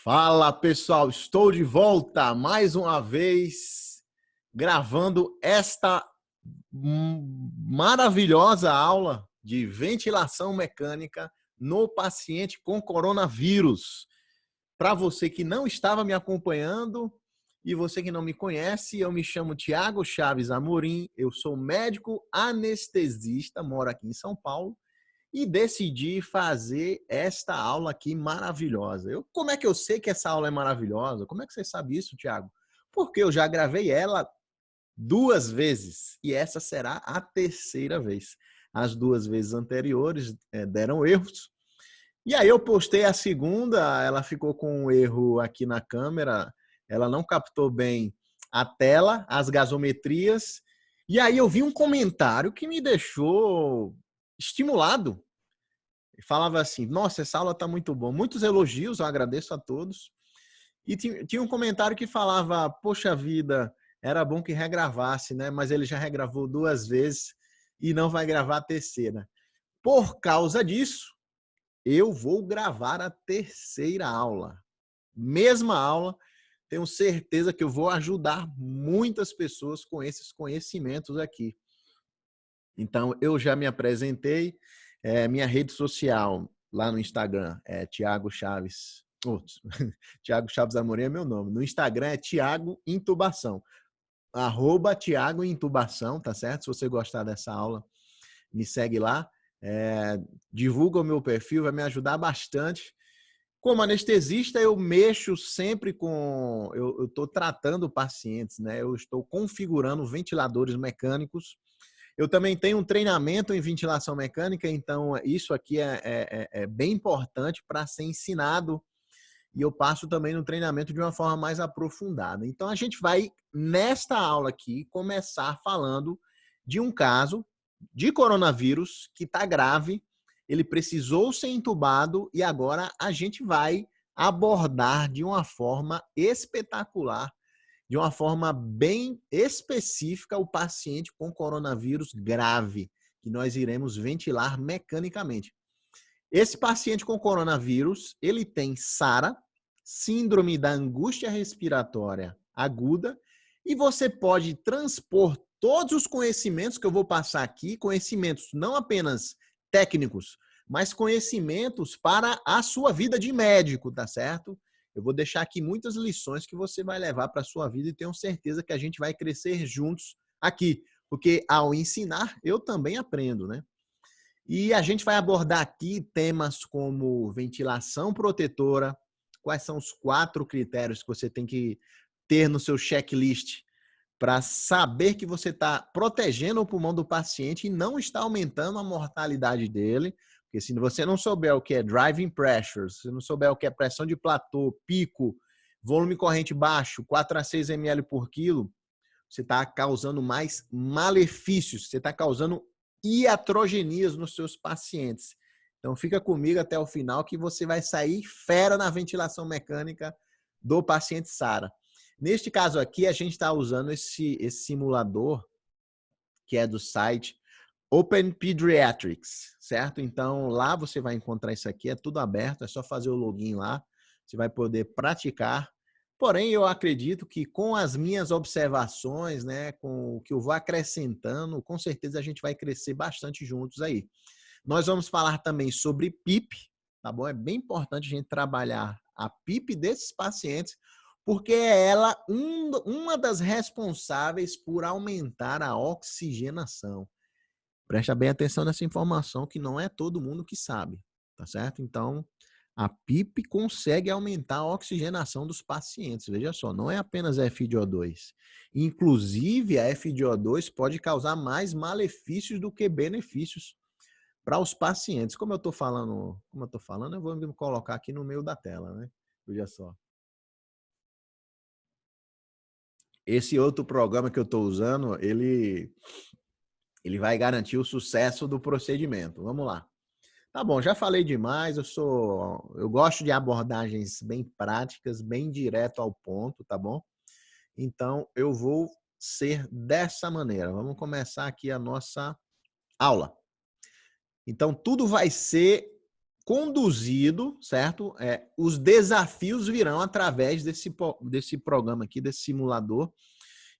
Fala pessoal, estou de volta mais uma vez gravando esta maravilhosa aula de ventilação mecânica no paciente com coronavírus. Para você que não estava me acompanhando e você que não me conhece, eu me chamo Thiago Chaves Amorim, eu sou médico anestesista, moro aqui em São Paulo. E decidi fazer esta aula aqui maravilhosa. Como é que eu sei que essa aula é maravilhosa? Como é que você sabe isso, Thiago? Porque eu já gravei ela 2 vezes e essa será a 3ª vez. As 2 vezes anteriores deram erros. E aí eu postei a segunda, ela ficou com um erro aqui na câmera, ela não captou bem a tela, as gasometrias. E aí eu vi um comentário que me deixou estimulado. Falava assim, nossa, essa aula está muito boa. Muitos elogios, eu agradeço a todos. E tinha um comentário que falava, poxa vida, era bom que regravasse, né? Mas ele já regravou 2 vezes e não vai gravar a 3ª. Por causa disso, eu vou gravar a 3ª aula. Mesma aula, tenho certeza que eu vou ajudar muitas pessoas com esses conhecimentos aqui. Então, eu já me apresentei, minha rede social lá no Instagram é Thiago Chaves. Thiago Chaves Amorim é meu nome. No Instagram é Thiago Intubação. @Thiago Intubação, tá certo? Se você gostar dessa aula, me segue lá. Divulga o meu perfil, vai me ajudar bastante. Como anestesista, eu mexo sempre com... Eu estou tratando pacientes, né? Eu estou configurando ventiladores mecânicos. Eu também tenho um treinamento em ventilação mecânica, então isso aqui é bem importante para ser ensinado e eu passo também no treinamento de uma forma mais aprofundada. Então a gente vai, nesta aula aqui, começar falando de um caso de coronavírus que está grave, ele precisou ser entubado e agora a gente vai abordar de uma forma espetacular, de uma forma bem específica, o paciente com coronavírus grave, que nós iremos ventilar mecanicamente. Esse paciente com coronavírus, ele tem SARA, síndrome da angústia respiratória aguda, e você pode transpor todos os conhecimentos que eu vou passar aqui, conhecimentos não apenas técnicos, mas conhecimentos para a sua vida de médico, tá certo? Eu vou deixar aqui muitas lições que você vai levar para a sua vida e tenho certeza que a gente vai crescer juntos aqui, porque ao ensinar, eu também aprendo, né? E a gente vai abordar aqui temas como ventilação protetora, quais são os 4 critérios que você tem que ter no seu checklist para saber que você está protegendo o pulmão do paciente e não está aumentando a mortalidade dele. Porque se você não souber o que é driving pressure, se não souber o que é pressão de platô, pico, volume corrente baixo, 4 a 6 ml por quilo, você está causando mais malefícios, você está causando iatrogenias nos seus pacientes. Então fica comigo até o final que você vai sair fera na ventilação mecânica do paciente SARA. Neste caso aqui, a gente está usando esse simulador que é do site Open Pediatrics, certo? Então lá você vai encontrar isso aqui, é tudo aberto, é só fazer o login lá, você vai poder praticar. Porém, eu acredito que com as minhas observações, né, com o que eu vou acrescentando, com certeza a gente vai crescer bastante juntos aí. Nós vamos falar também sobre PIP, tá bom? É bem importante a gente trabalhar a PIP desses pacientes, porque é ela uma das responsáveis por aumentar a oxigenação. Presta bem atenção nessa informação que não é todo mundo que sabe, tá certo? Então, a PIP consegue aumentar a oxigenação dos pacientes. Veja só, não é apenas a FiO2. Inclusive, a FiO2 pode causar mais malefícios do que benefícios para os pacientes. Como eu estou falando, eu vou me colocar aqui no meio da tela, né? Veja só. Esse outro programa que eu estou usando, ele vai garantir o sucesso do procedimento. Vamos lá. Tá bom, já falei demais, eu gosto de abordagens bem práticas, bem direto ao ponto, tá bom? Então, eu vou ser dessa maneira. Vamos começar aqui a nossa aula. Então, tudo vai ser conduzido, certo? Os desafios virão através desse programa aqui, desse simulador,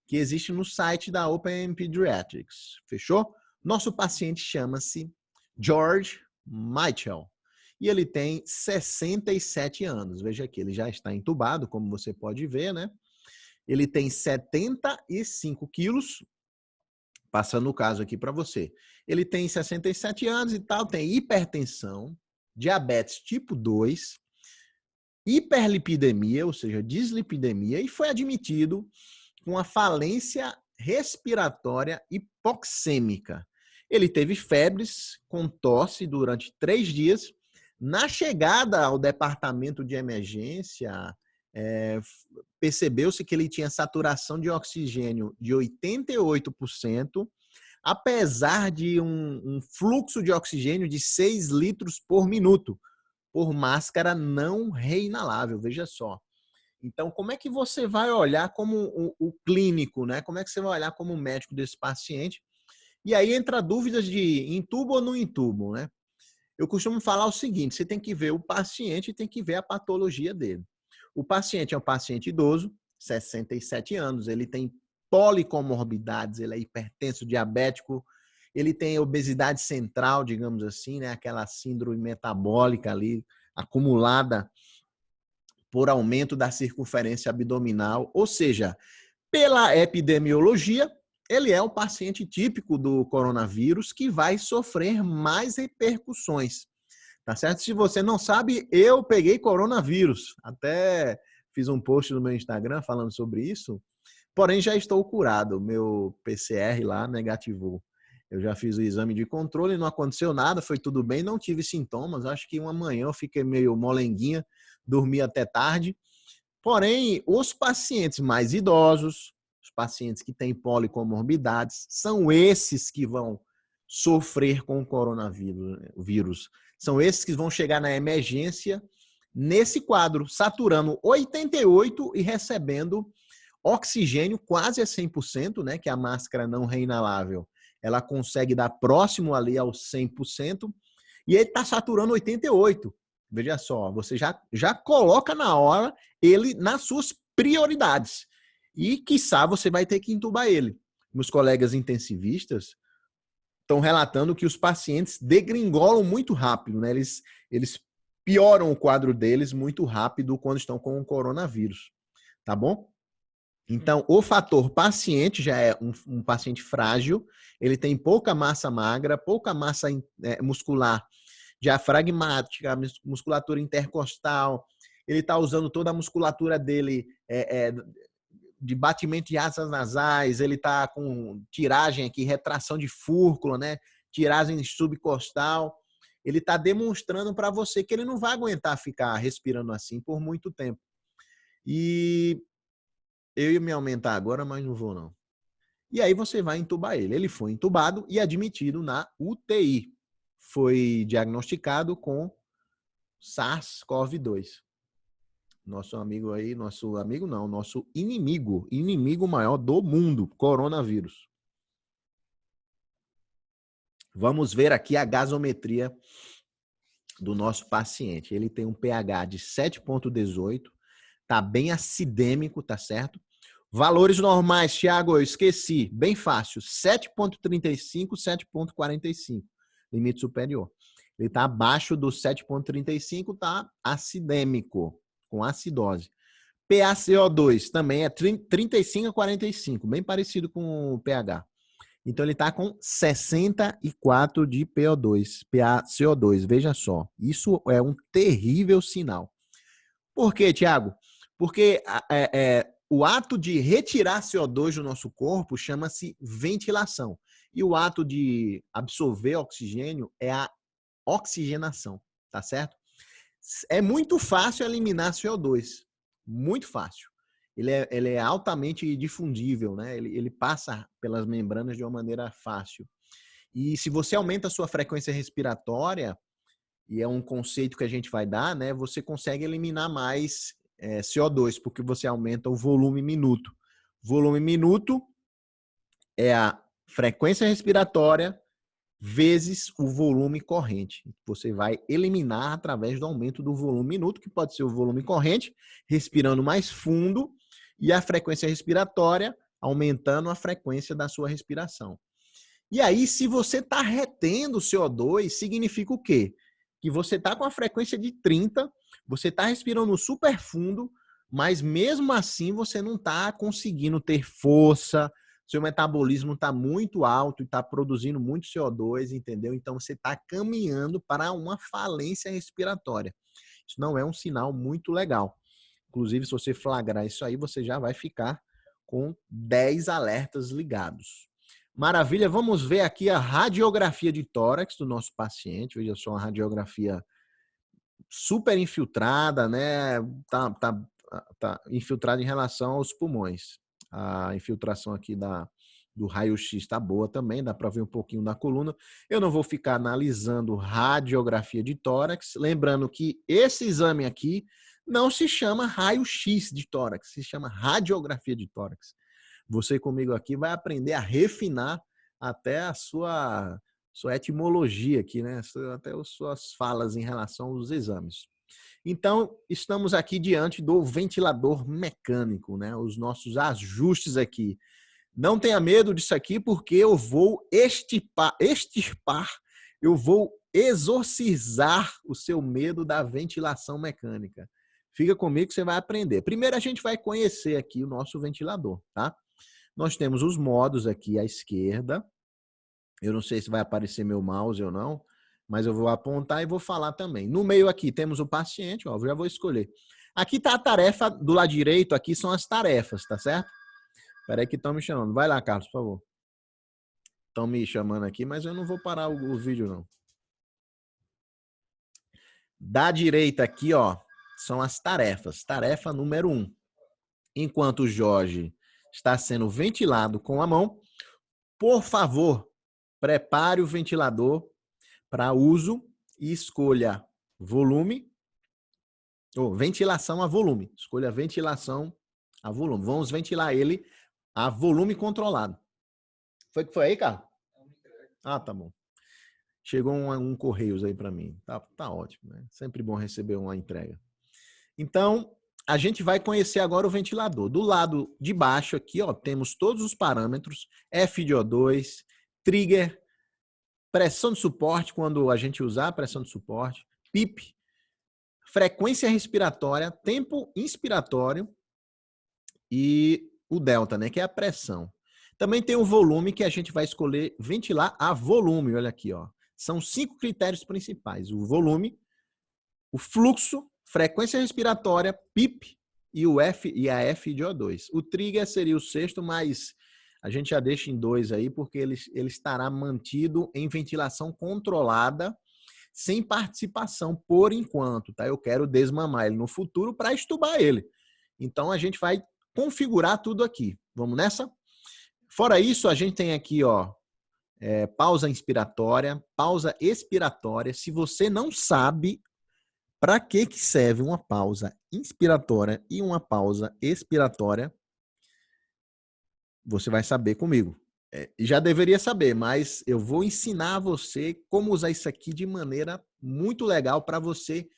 que existe no site da Open Pediatrics. Fechou? Nosso paciente chama-se George Mitchell e ele tem 67 anos. Veja aqui, ele já está entubado, como você pode ver, né? Ele tem 75 quilos, passando o caso aqui para você. Ele tem 67 anos e tal, tem hipertensão, diabetes tipo 2, hiperlipidemia, ou seja, dislipidemia, e foi admitido com a falência respiratória hipoxêmica. Ele teve febres com tosse durante 3 dias. Na chegada ao departamento de emergência, percebeu-se que ele tinha saturação de oxigênio de 88%, apesar de um fluxo de oxigênio de 6 litros por minuto, por máscara não reinalável, veja só. Então, como é que você vai olhar como o clínico, né? Como é que você vai olhar como médico desse paciente? E aí entra dúvidas de intubo ou não intubo, né? Eu costumo falar o seguinte, você tem que ver o paciente e tem que ver a patologia dele. O paciente é um paciente idoso, 67 anos, ele tem policomorbidades, ele é hipertenso, diabético, ele tem obesidade central, digamos assim, né? Aquela síndrome metabólica ali acumulada por aumento da circunferência abdominal, ou seja, pela epidemiologia, ele é o paciente típico do coronavírus que vai sofrer mais repercussões. Tá certo? Se você não sabe, eu peguei coronavírus. Até fiz um post no meu Instagram falando sobre isso, porém já estou curado. Meu PCR lá negativou. Eu já fiz o exame de controle, não aconteceu nada, foi tudo bem, não tive sintomas. Acho que uma manhã eu fiquei meio molenguinha, dormi até tarde. Porém, os pacientes mais idosos, os pacientes que têm policomorbidades, são esses que vão sofrer com o coronavírus. São esses que vão chegar na emergência nesse quadro, saturando 88 e recebendo oxigênio quase a 100%, né, que a máscara não reinalável, ela consegue dar próximo ali aos 100%, e ele está saturando 88. Veja só, você já coloca na hora ele nas suas prioridades. E, quiçá, você vai ter que entubar ele. Meus colegas intensivistas estão relatando que os pacientes degringolam muito rápido, né? Eles pioram o quadro deles muito rápido quando estão com o coronavírus, tá bom? Então, o fator paciente já é um paciente frágil, ele tem pouca massa magra, pouca massa muscular diafragmática, musculatura intercostal, ele está usando toda a musculatura dele de batimento de asas nasais, ele está com tiragem aqui, retração de fúrcula, né? Tiragem subcostal. Ele está demonstrando para você que ele não vai aguentar ficar respirando assim por muito tempo. E eu ia me aumentar agora, mas não vou não. E aí você vai entubar ele. Ele foi entubado e admitido na UTI. Foi diagnosticado com SARS-CoV-2. Nosso amigo aí, nosso amigo não, nosso inimigo maior do mundo, coronavírus. Vamos ver aqui a gasometria do nosso paciente. Ele tem um pH de 7,18, tá bem acidêmico, tá certo? Valores normais, Thiago, eu esqueci, bem fácil, 7,35, 7,45, limite superior. Ele está abaixo do 7,35, está acidêmico, com acidose. PaCO2 também é 35 a 45, bem parecido com o pH. Então, ele está com 64 de PaCO2, veja só. Isso é um terrível sinal. Por quê, Thiago? Porque o ato de retirar CO2 do nosso corpo chama-se ventilação. E o ato de absorver oxigênio é a oxigenação, tá certo? É muito fácil eliminar CO2, muito fácil. Ele é altamente difundível, né? Ele passa pelas membranas de uma maneira fácil. E se você aumenta a sua frequência respiratória, e é um conceito que a gente vai dar, né? Você consegue eliminar mais CO2, porque você aumenta o volume minuto. Volume minuto é a frequência respiratória vezes o volume corrente. Você vai eliminar através do aumento do volume minuto, que pode ser o volume corrente, respirando mais fundo, e a frequência respiratória, aumentando a frequência da sua respiração. E aí, se você está retendo o CO2, significa o quê? Que você está com a frequência de 30, você está respirando super fundo, mas mesmo assim você não está conseguindo ter força, seu metabolismo está muito alto e está produzindo muito CO2, entendeu? Então você está caminhando para uma falência respiratória. Isso não é um sinal muito legal. Inclusive, se você flagrar isso aí, você já vai ficar com 10 alertas ligados. Maravilha, vamos ver aqui a radiografia de tórax do nosso paciente. Veja só, uma radiografia super infiltrada, né? Tá infiltrada em relação aos pulmões. A infiltração aqui do raio-x está boa também, dá para ver um pouquinho da coluna. Eu não vou ficar analisando radiografia de tórax, lembrando que esse exame aqui não se chama raio-x de tórax, se chama radiografia de tórax. Você comigo aqui vai aprender a refinar até a sua etimologia aqui, né? Até as suas falas em relação aos exames. Então, estamos aqui diante do ventilador mecânico, né? Os nossos ajustes aqui. Não tenha medo disso aqui, porque eu vou extirpar, eu vou exorcizar o seu medo da ventilação mecânica. Fica comigo que você vai aprender. Primeiro, a gente vai conhecer aqui o nosso ventilador, tá? Nós temos os modos aqui à esquerda. Eu não sei se vai aparecer meu mouse ou não, mas eu vou apontar e vou falar também. No meio aqui temos o paciente, ó, eu já vou escolher. Aqui está a tarefa, do lado direito aqui são as tarefas, tá certo? Espera aí que estão me chamando. Vai lá, Carlos, por favor. Estão me chamando aqui, mas eu não vou parar o vídeo, não. Da direita aqui, ó, são as tarefas. Tarefa número 1. Enquanto o Jorge está sendo ventilado com a mão, por favor, prepare o ventilador para uso e escolha volume, ou ventilação a volume. Escolha ventilação a volume. Vamos ventilar ele a volume controlado. Foi que foi aí, Carlos? Ah, tá bom. Chegou um Correios aí para mim. Tá ótimo, né? Sempre bom receber uma entrega. Então, a gente vai conhecer agora o ventilador. Do lado de baixo aqui, ó, temos todos os parâmetros, FiO2, trigger, pressão de suporte, quando a gente usar a pressão de suporte, PIP, frequência respiratória, tempo inspiratório e o delta, né, que é a pressão. Também tem o volume, que a gente vai escolher ventilar a volume, olha aqui, ó. São 5 critérios principais: o volume, o fluxo, frequência respiratória, PIP e o F e a FiO2. O trigger seria o sexto, mas a gente já deixa em 2 aí, porque ele estará mantido em ventilação controlada, sem participação por enquanto, tá? Eu quero desmamar ele no futuro para estubar ele. Então a gente vai configurar tudo aqui. Vamos nessa? Fora isso, a gente tem aqui, ó, pausa inspiratória, pausa expiratória. Se você não sabe para que serve uma pausa inspiratória e uma pausa expiratória, você vai saber comigo. Já deveria saber, mas eu vou ensinar você como usar isso aqui de maneira muito legal para você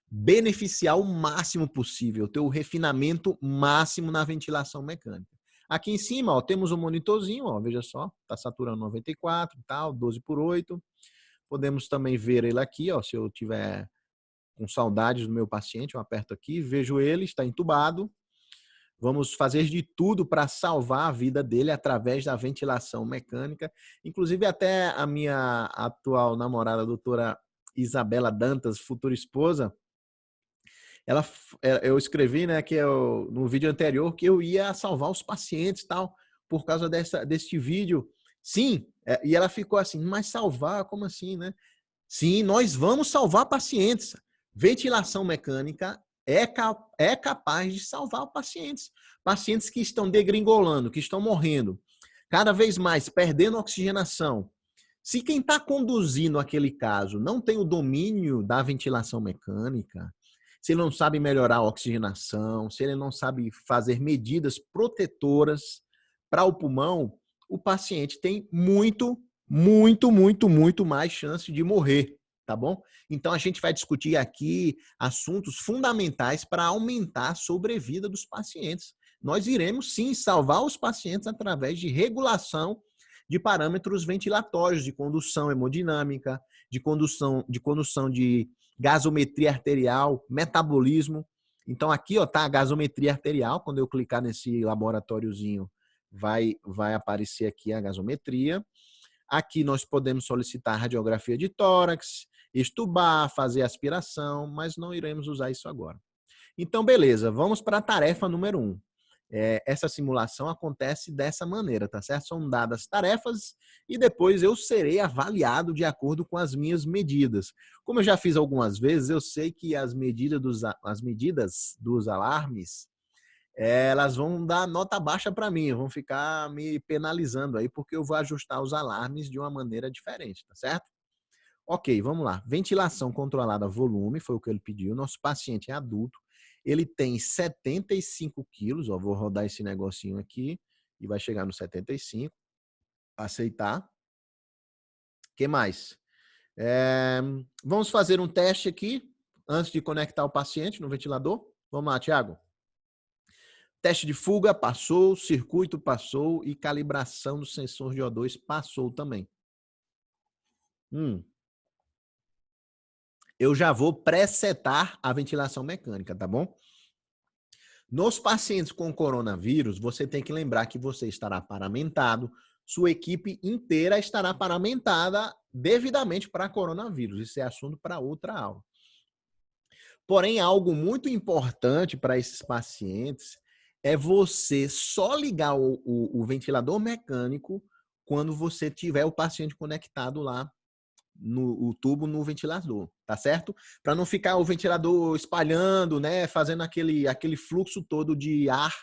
beneficiar o máximo possível, ter o refinamento máximo na ventilação mecânica. Aqui em cima, ó, temos um monitorzinho, ó, veja só, está saturando 94 e tal, 12/8. Podemos também ver ele aqui, ó, se eu tiver com saudades do meu paciente, eu aperto aqui, vejo ele, está entubado. Vamos fazer de tudo para salvar a vida dele através da ventilação mecânica. Inclusive, até a minha atual namorada, a doutora Isabela Dantas, futura esposa, eu escrevi, né, no vídeo anterior, que eu ia salvar os pacientes e tal, por causa deste vídeo. Sim, e ela ficou assim, mas salvar, como assim, né? Sim, nós vamos salvar pacientes. Ventilação mecânica é capaz de salvar pacientes. Pacientes que estão degringolando, que estão morrendo, cada vez mais perdendo oxigenação. Se quem está conduzindo aquele caso não tem o domínio da ventilação mecânica, se ele não sabe melhorar a oxigenação, se ele não sabe fazer medidas protetoras para o pulmão, o paciente tem muito muito mais chance de morrer, tá bom? Então a gente vai discutir aqui assuntos fundamentais para aumentar a sobrevida dos pacientes. Nós iremos sim salvar os pacientes através de regulação de parâmetros ventilatórios, de condução hemodinâmica, de condução de gasometria arterial, metabolismo. Então aqui está a gasometria arterial. Quando eu clicar nesse laboratóriozinho, vai aparecer aqui a gasometria. Aqui nós podemos solicitar radiografia de tórax, estubar, fazer aspiração, mas não iremos usar isso agora. Então, beleza, vamos para a tarefa número 1. Essa simulação acontece dessa maneira, tá certo? São dadas tarefas e depois eu serei avaliado de acordo com as minhas medidas. Como eu já fiz algumas vezes, eu sei que as medidas dos alarmes, elas vão dar nota baixa para mim, vão ficar me penalizando aí, porque eu vou ajustar os alarmes de uma maneira diferente, tá certo? Ok, vamos lá. Ventilação controlada volume, foi o que ele pediu. Nosso paciente é adulto, ele tem 75 quilos, ó, vou rodar esse negocinho aqui e vai chegar no 75. Aceitar. O que mais? Vamos fazer um teste aqui, antes de conectar o paciente no ventilador. Vamos lá, Thiago. Teste de fuga passou, circuito passou e calibração do sensor de O2 passou também. Eu já vou presetar a ventilação mecânica, tá bom? Nos pacientes com coronavírus, você tem que lembrar que você estará paramentado, sua equipe inteira estará paramentada devidamente para coronavírus. Isso é assunto para outra aula. Porém, algo muito importante para esses pacientes é você só ligar o ventilador mecânico quando você tiver o paciente conectado lá o tubo no ventilador, tá certo? Para não ficar o ventilador espalhando, né, fazendo aquele fluxo todo de ar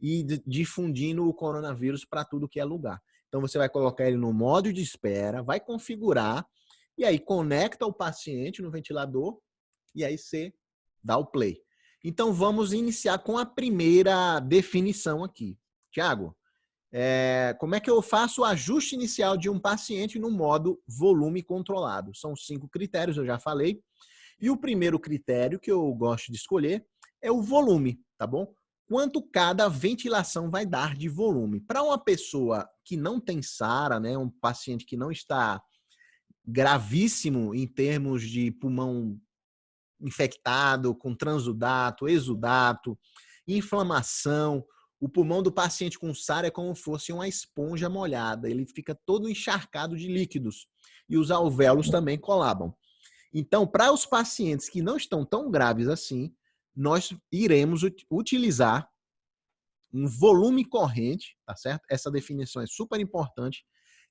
e difundindo o coronavírus para tudo que é lugar. Então você vai colocar ele no modo de espera, vai configurar e aí conecta o paciente no ventilador e aí você dá o play. Então vamos iniciar com a primeira definição aqui. Tiago, como é que eu faço o ajuste inicial de um paciente no modo volume controlado? São 5 critérios, eu já falei. E o primeiro critério que eu gosto de escolher é o volume, tá bom? Quanto cada ventilação vai dar de volume. Para uma pessoa que não tem SARA, né, um paciente que não está gravíssimo em termos de pulmão infectado, com transudato, exudato, inflamação. O pulmão do paciente com SARA é como se fosse uma esponja molhada. Ele fica todo encharcado de líquidos. E os alvéolos também colabam. Então, para os pacientes que não estão tão graves assim, nós iremos utilizar um volume corrente, tá certo? Essa definição é super importante,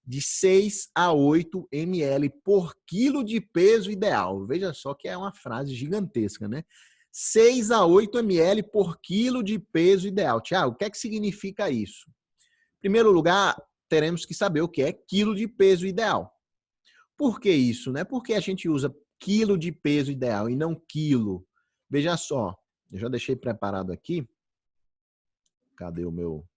de 6 a 8 ml por quilo de peso ideal. Veja só que é uma frase gigantesca, né? 6 a 8 ml por quilo de peso ideal. Tiago, o que é que significa isso? Em primeiro lugar, teremos que saber o que é quilo de peso ideal. Por que isso, né? Porque a gente usa quilo de peso ideal e não quilo. Veja só, eu já deixei preparado aqui. Cadê o meu?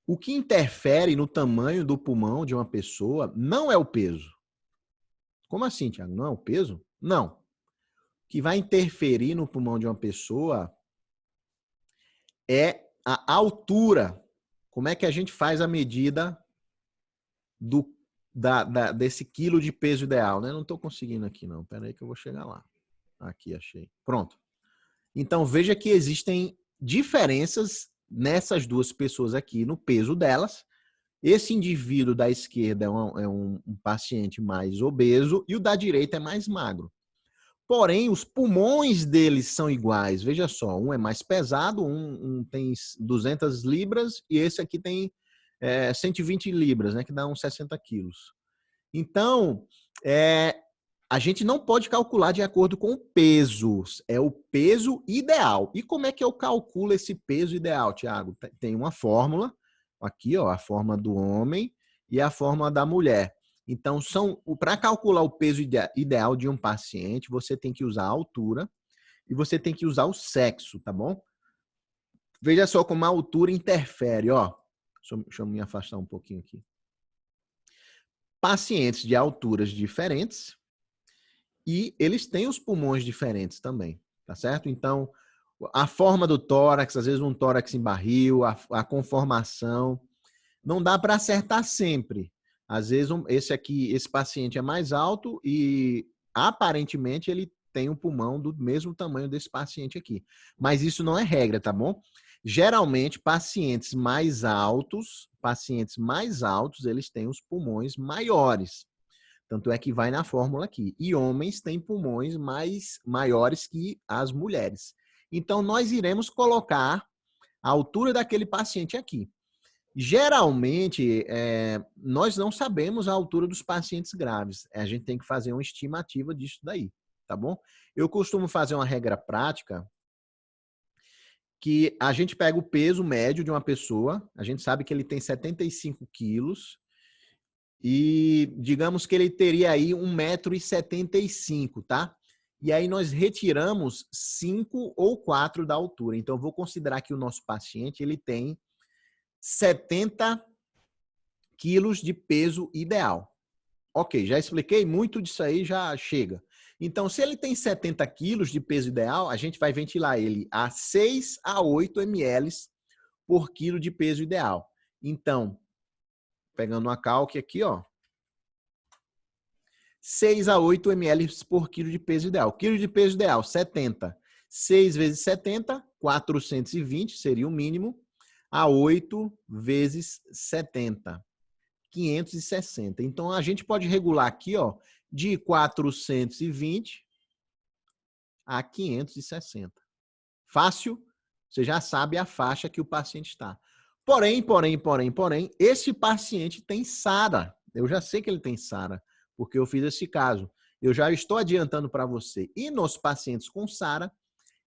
O que interfere no tamanho do pulmão de uma pessoa não é o peso. Como assim, Thiago? Não é o peso? Não. O que vai interferir no pulmão de uma pessoa é a altura. Como é que a gente faz a medida desse quilo de peso ideal, né? Não estou conseguindo aqui, não. Espera aí que eu vou chegar lá. Aqui, achei. Pronto. Então, veja que existem diferenças nessas duas pessoas aqui no peso delas. Esse indivíduo da esquerda é um paciente mais obeso e o da direita é mais magro. Porém, os pulmões deles são iguais. Veja só, um é mais pesado, um tem 200 libras e esse aqui tem 120 libras, né, que dá uns 60 quilos. Então, a gente não pode calcular de acordo com o peso, é o peso ideal. E como é que eu calculo esse peso ideal, Tiago? Tem uma fórmula, aqui, ó, a forma do homem e a forma da mulher. Então, para calcular o peso ideal de um paciente, você tem que usar a altura e você tem que usar o sexo, tá bom? Veja só como a altura interfere, ó. Deixa eu me afastar um pouquinho aqui. pacientes de alturas diferentes e eles têm os pulmões diferentes também, tá certo? Então, a forma do tórax, às vezes um tórax em barril, a conformação, não dá para acertar sempre. Às vezes esse paciente é mais alto e aparentemente ele tem um pulmão do mesmo tamanho desse paciente aqui. Mas isso não é regra, tá bom? Geralmente, pacientes mais altos, eles têm os pulmões maiores. Tanto é que vai na fórmula aqui. E homens têm pulmões maiores que as mulheres. Então, nós iremos colocar a altura daquele paciente aqui. Geralmente, nós não sabemos a altura dos pacientes graves. A gente tem que fazer uma estimativa disso daí, tá bom? Eu costumo fazer uma regra prática que a gente pega o peso médio de uma pessoa, a gente sabe que ele tem 75 quilos e digamos que ele teria aí 1,75 m, tá? E aí nós retiramos 5 ou 4 da altura. Então, eu vou considerar que o nosso paciente ele tem 70 quilos de peso ideal. Ok, já expliquei, muito disso aí já chega. Então, se ele tem 70 quilos de peso ideal, a gente vai ventilar ele a 6 a 8 ml por quilo de peso ideal. Então, pegando uma calque aqui, ó, 6 a 8 ml por quilo de peso ideal. Quilo de peso ideal, 70. 6 vezes 70, 420 seria o mínimo. A 8 vezes 70, 560. Então, a gente pode regular aqui, ó, de 420 a 560. Fácil? Você já sabe a faixa que o paciente está. Porém, esse paciente tem SARA. Eu já sei que ele tem SARA, porque eu fiz esse caso. Eu já estou adiantando para você. E nos pacientes com SARA,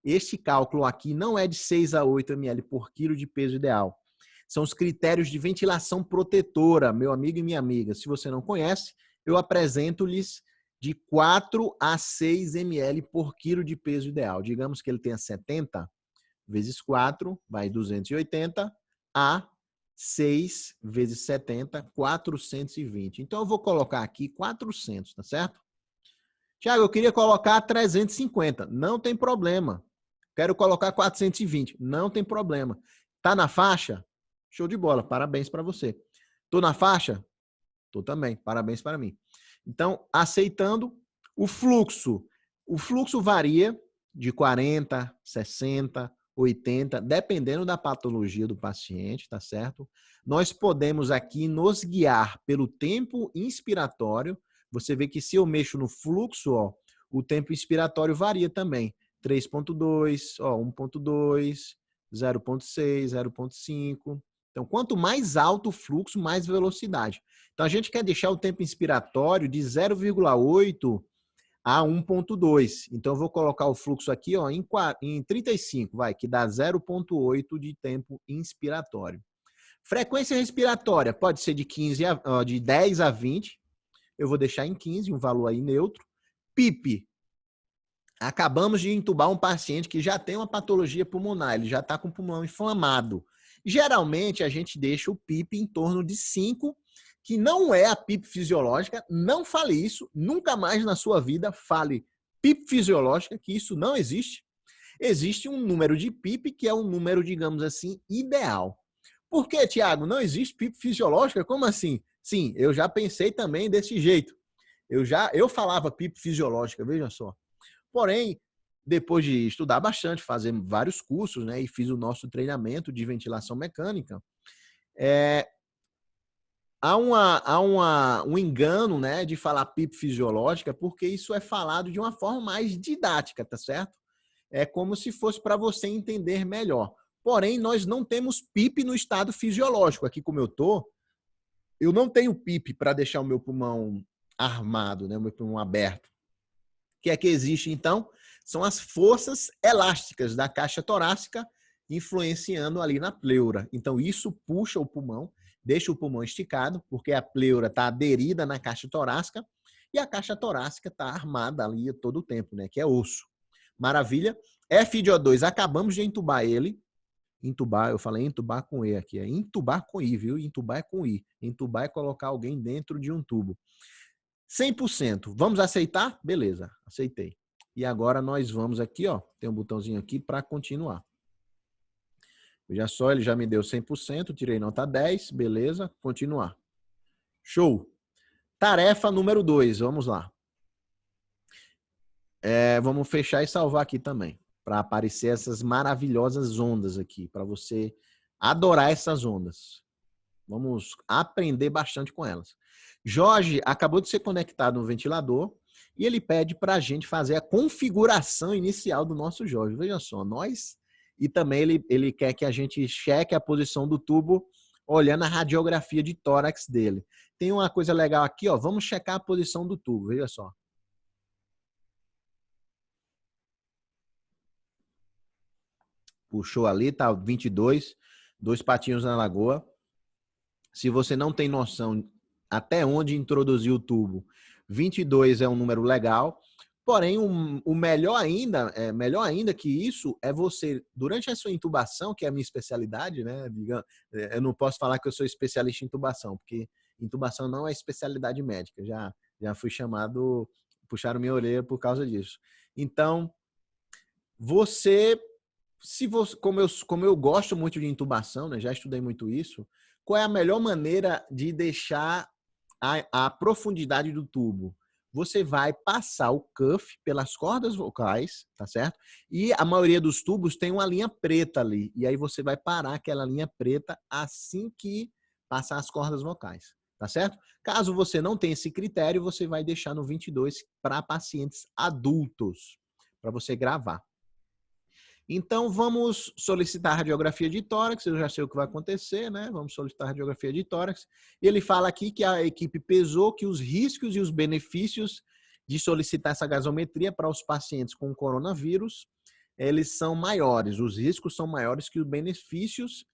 este cálculo aqui não é de 6 a 8 ml por quilo de peso ideal. São os critérios de ventilação protetora, meu amigo e minha amiga. Se você não conhece, eu apresento-lhes de 4 a 6 ml por quilo de peso ideal. Digamos que ele tenha 70 vezes 4, vai 280, a 6 vezes 70, 420. Então, eu vou colocar aqui 400, tá certo? Tiago, eu queria colocar 350. Não tem problema. Quero colocar 420. Não tem problema. Tá na faixa? Show de bola. Parabéns para você. Tô na faixa? Tô também. Parabéns para mim. Então, aceitando o fluxo. O fluxo varia de 40, 60, 80, dependendo da patologia do paciente, tá certo? Nós podemos aqui nos guiar pelo tempo inspiratório. Você vê que se eu mexo no fluxo, ó, o tempo inspiratório varia também. 3,2, 1,2, 0,6, 0,5. Então, quanto mais alto o fluxo, mais velocidade. Então, a gente quer deixar o tempo inspiratório de 0,8 a 1,2. Então, eu vou colocar o fluxo aqui ó, em 35, que dá 0,8 de tempo inspiratório. Frequência respiratória pode ser de 10 a 20. Eu vou deixar em 15, um valor aí neutro. PIP. Acabamos de entubar um paciente que já tem uma patologia pulmonar, ele já está com o pulmão inflamado. Geralmente, a gente deixa o PIP em torno de 5, que não é a PIP fisiológica. Não fale isso, nunca mais na sua vida fale PIP fisiológica, que isso não existe. Existe um número de PIP que é um número, digamos assim, ideal. Por que, Tiago, não existe PIP fisiológica? Como assim? Sim, eu já pensei também desse jeito. Eu falava PIP fisiológica, veja só. Porém, depois de estudar bastante, fazer vários cursos, né, e fiz o nosso treinamento de ventilação mecânica, há um engano, né, de falar PIP fisiológica, porque isso é falado de uma forma mais didática, tá certo? É como se fosse para você entender melhor. Porém, nós não temos PIP no estado fisiológico. Aqui como eu não tenho PIP para deixar o meu pulmão armado, né, o meu pulmão aberto. O que é que existe, então? São as forças elásticas da caixa torácica influenciando ali na pleura. Então, isso puxa o pulmão, deixa o pulmão esticado, porque a pleura está aderida na caixa torácica e a caixa torácica está armada ali todo o tempo, né? Que é osso. Maravilha. FiO2, acabamos de entubar ele. Entubar, eu falei entubar com E aqui, é entubar com I, viu? Entubar é com I. Entubar é colocar alguém dentro de um tubo. 100%. Vamos aceitar? Beleza, aceitei. E agora nós vamos aqui, ó, tem um botãozinho aqui para continuar. Veja só, ele já me deu 100%, tirei nota 10, beleza, continuar. Show. Tarefa número 2, vamos lá. Vamos fechar e salvar aqui também, para aparecer essas maravilhosas ondas aqui, para você adorar essas ondas. Vamos aprender bastante com elas. Jorge acabou de ser conectado no ventilador e ele pede para a gente fazer a configuração inicial do nosso Jorge. Veja só, nós... E também ele quer que a gente cheque a posição do tubo olhando a radiografia de tórax dele. Tem uma coisa legal aqui, ó. Vamos checar a posição do tubo, veja só. Puxou ali, tá 22, 2 patinhos na lagoa. Se você não tem noção até onde introduzir o tubo, 22 é um número legal. Porém, o melhor ainda que isso é você, durante a sua intubação, que é a minha especialidade, né? Eu não posso falar que eu sou especialista em intubação, porque intubação não é especialidade médica. Já fui chamado, puxaram minha orelha por causa disso. Então, como eu gosto muito de intubação, né? Já estudei muito isso, qual é a melhor maneira de deixar a profundidade do tubo? Você vai passar o cuff pelas cordas vocais, tá certo? E a maioria dos tubos tem uma linha preta ali. E aí você vai parar aquela linha preta assim que passar as cordas vocais, tá certo? Caso você não tenha esse critério, você vai deixar no 22 para pacientes adultos, para você gravar. Então, vamos solicitar a radiografia de tórax. Eu já sei o que vai acontecer, né? Vamos solicitar a radiografia de tórax. Ele fala aqui que a equipe pesou que os riscos e os benefícios de solicitar essa gasometria para os pacientes com coronavírus, eles são maiores. Os riscos são maiores que os benefícios.